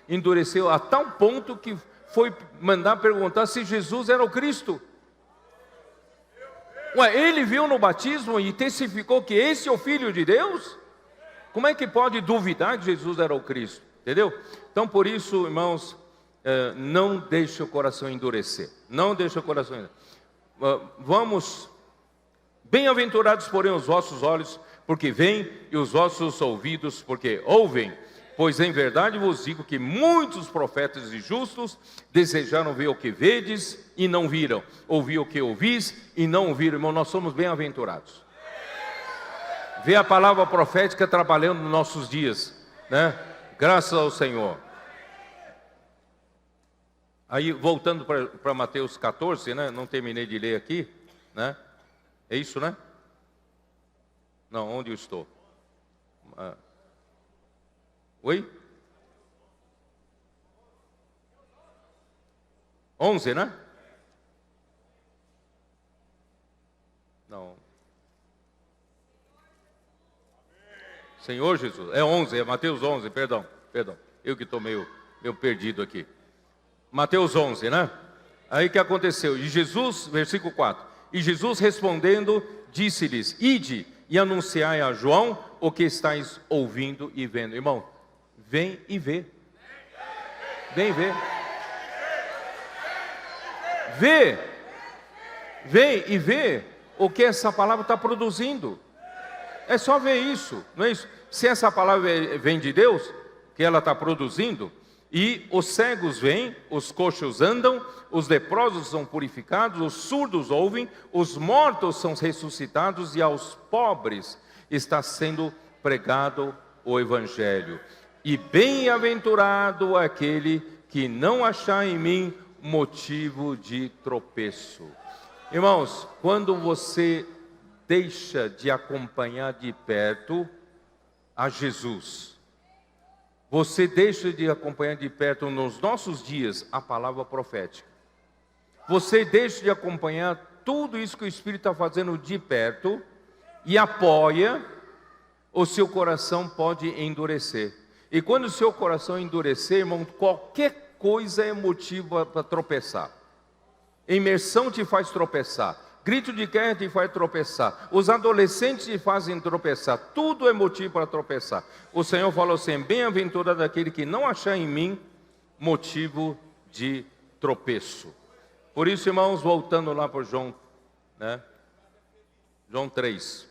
endureceu a tal ponto que foi mandar perguntar se Jesus era o Cristo. Ele viu no batismo e testificou que esse é o Filho de Deus? Como é que pode duvidar que Jesus era o Cristo? Entendeu? Então, por isso, irmãos, não deixe o coração endurecer. Não deixe o coração endurecer. Bem-aventurados, porém, os vossos olhos, porque veem, e os vossos ouvidos, porque ouvem. Pois em verdade vos digo que muitos profetas e justos desejaram ver o que vedes e não viram, ouvir o que ouvis e não ouviram. Irmão, nós somos bem-aventurados. Ver a palavra profética trabalhando nos nossos dias, né? Graças ao Senhor. Aí, voltando para Mateus 14, né? Não terminei de ler aqui, né? É isso, né? Não, onde eu estou? Oi? 11, né? Não. Senhor Jesus, é 11, é Mateus 11, perdão. Eu que estou meio perdido aqui. Mateus 11, né? Aí o que aconteceu? E Jesus, versículo 4. E Jesus respondendo, disse-lhes: ide e anunciai a João o que estáis ouvindo e vendo. Irmão, vem e vê. Vem e vê. Vem e vê o que essa palavra está produzindo. É só ver isso, não é isso? Se essa palavra vem de Deus, que ela está produzindo, e os cegos vêm, os coxos andam, os leprosos são purificados, os surdos ouvem, os mortos são ressuscitados, e aos pobres está sendo pregado o Evangelho. E bem-aventurado aquele que não achar em mim motivo de tropeço. Irmãos, quando você deixa de acompanhar de perto a Jesus, você deixa de acompanhar de perto nos nossos dias a palavra profética, você deixa de acompanhar tudo isso que o Espírito está fazendo de perto e apoia, o seu coração pode endurecer. E quando o seu coração endurecer, irmão, qualquer coisa é motivo para tropeçar. Imersão te faz tropeçar, grito de guerra te faz tropeçar, os adolescentes te fazem tropeçar, tudo é motivo para tropeçar. O Senhor falou assim: bem-aventurado aquele que não achar em mim motivo de tropeço. Por isso, irmãos, voltando lá para João, né? João 3,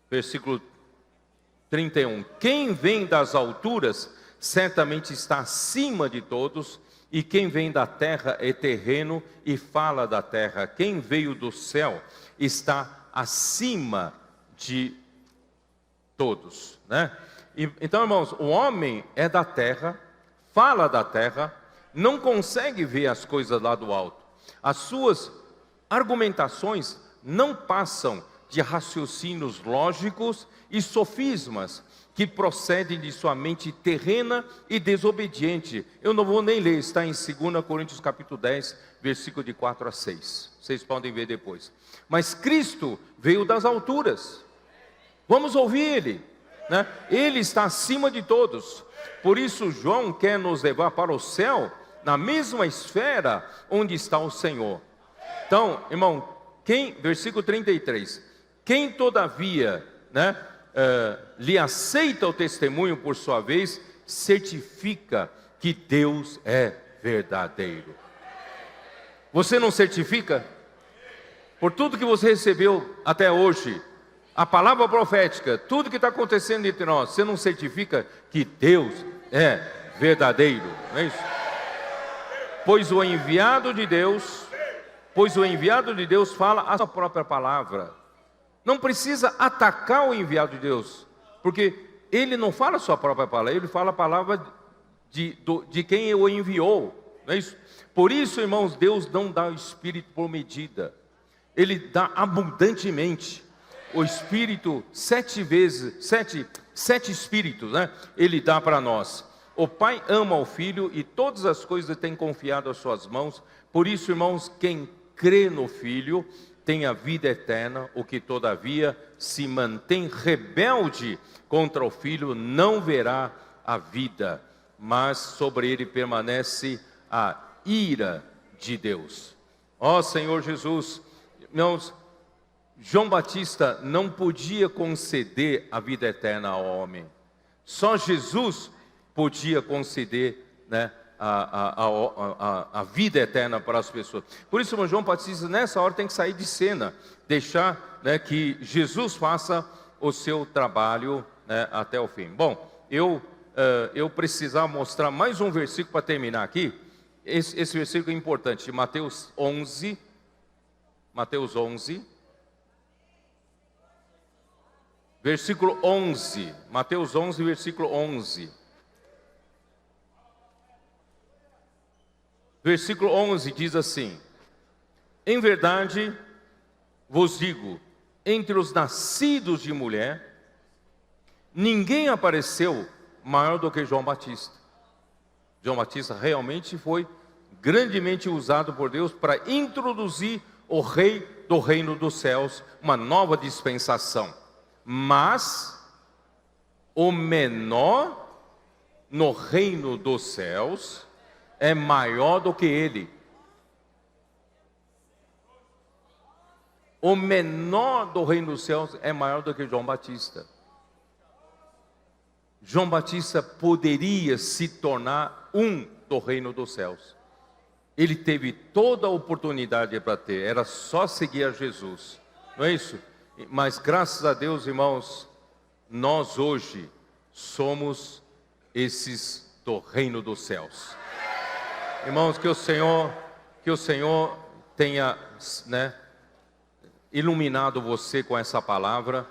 versículo 31. Quem vem das alturas certamente está acima de todos, e quem vem da terra é terreno e fala da terra. Quem veio do céu está acima de todos, né? Então, irmãos, o homem é da terra, fala da terra, não consegue ver as coisas lá do alto. As suas argumentações não passam de raciocínios lógicos e sofismas que procedem de sua mente terrena e desobediente. Eu não vou nem ler, está em 2 Coríntios capítulo 10, versículo de 4 a 6. Vocês podem ver depois. Mas Cristo veio das alturas. Vamos ouvir Ele, né? Ele está acima de todos. Por isso João quer nos levar para o céu, na mesma esfera onde está o Senhor. Então, irmão, versículo 33, quem todavia, né, lhe aceita o testemunho por sua vez, certifica que Deus é verdadeiro. Você não certifica? Por tudo que você recebeu até hoje, a palavra profética, tudo que está acontecendo entre nós, você não certifica que Deus é verdadeiro, não é isso? Pois o enviado de Deus fala a sua própria palavra. Não precisa atacar o enviado de Deus, porque ele não fala a sua própria palavra, ele fala a palavra de quem o enviou, não é isso? Por isso, irmãos, Deus não dá o Espírito por medida, Ele dá abundantemente. O Espírito, 7 Espíritos, né? Ele dá para nós. O Pai ama o Filho e todas as coisas tem confiado às suas mãos. Por isso, irmãos, quem crê no Filho tem a vida eterna. O que todavia se mantém rebelde contra o Filho não verá a vida, mas sobre ele permanece a ira de Deus. Ó Senhor Jesus, irmãos, João Batista não podia conceder a vida eterna ao homem. Só Jesus podia conceder, né, a vida eterna para as pessoas. Por isso, irmão, João Batista nessa hora tem que sair de cena, deixar, né, que Jesus faça o seu trabalho, né, até o fim. Bom, eu precisava mostrar mais um versículo para terminar aqui. Esse versículo é importante, de Mateus 11, versículo 11, Mateus 11, versículo 11. Versículo 11 diz assim: em verdade vos digo, entre os nascidos de mulher, ninguém apareceu maior do que João Batista. João Batista realmente foi grandemente usado por Deus para introduzir o rei do reino dos céus, uma nova dispensação. Mas o menor no reino dos céus é maior do que ele. O menor do reino dos céus é maior do que João Batista. João Batista poderia se tornar um do reino dos céus. Ele teve toda a oportunidade para ter, era só seguir a Jesus, não é isso? Mas graças a Deus, irmãos, nós hoje somos esses do reino dos céus. Irmãos, que o Senhor tenha, né, iluminado você com essa palavra.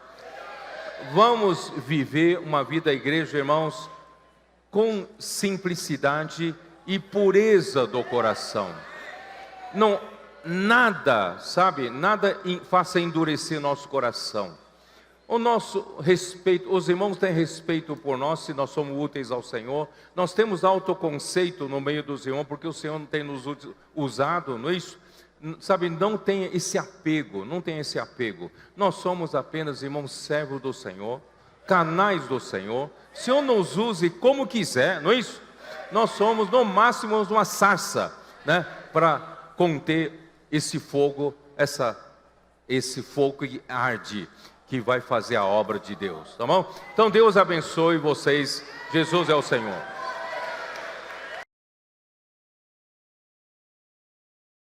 Vamos viver uma vida, igreja, irmãos, com simplicidade e pureza do coração. Não, nada faça endurecer nosso coração. O nosso respeito, os irmãos têm respeito por nós, se nós somos úteis ao Senhor. Nós temos autoconceito no meio dos irmãos, porque o Senhor não tem nos usado, não é isso? Sabe, não tenha esse apego, Nós somos apenas, irmãos, servos do Senhor, canais do Senhor. O Senhor nos use como quiser, não é isso? Nós somos, no máximo, uma sarça, né, para conter esse fogo, esse fogo que arde, que vai fazer a obra de Deus, tá bom? Então Deus abençoe vocês, Jesus é o Senhor.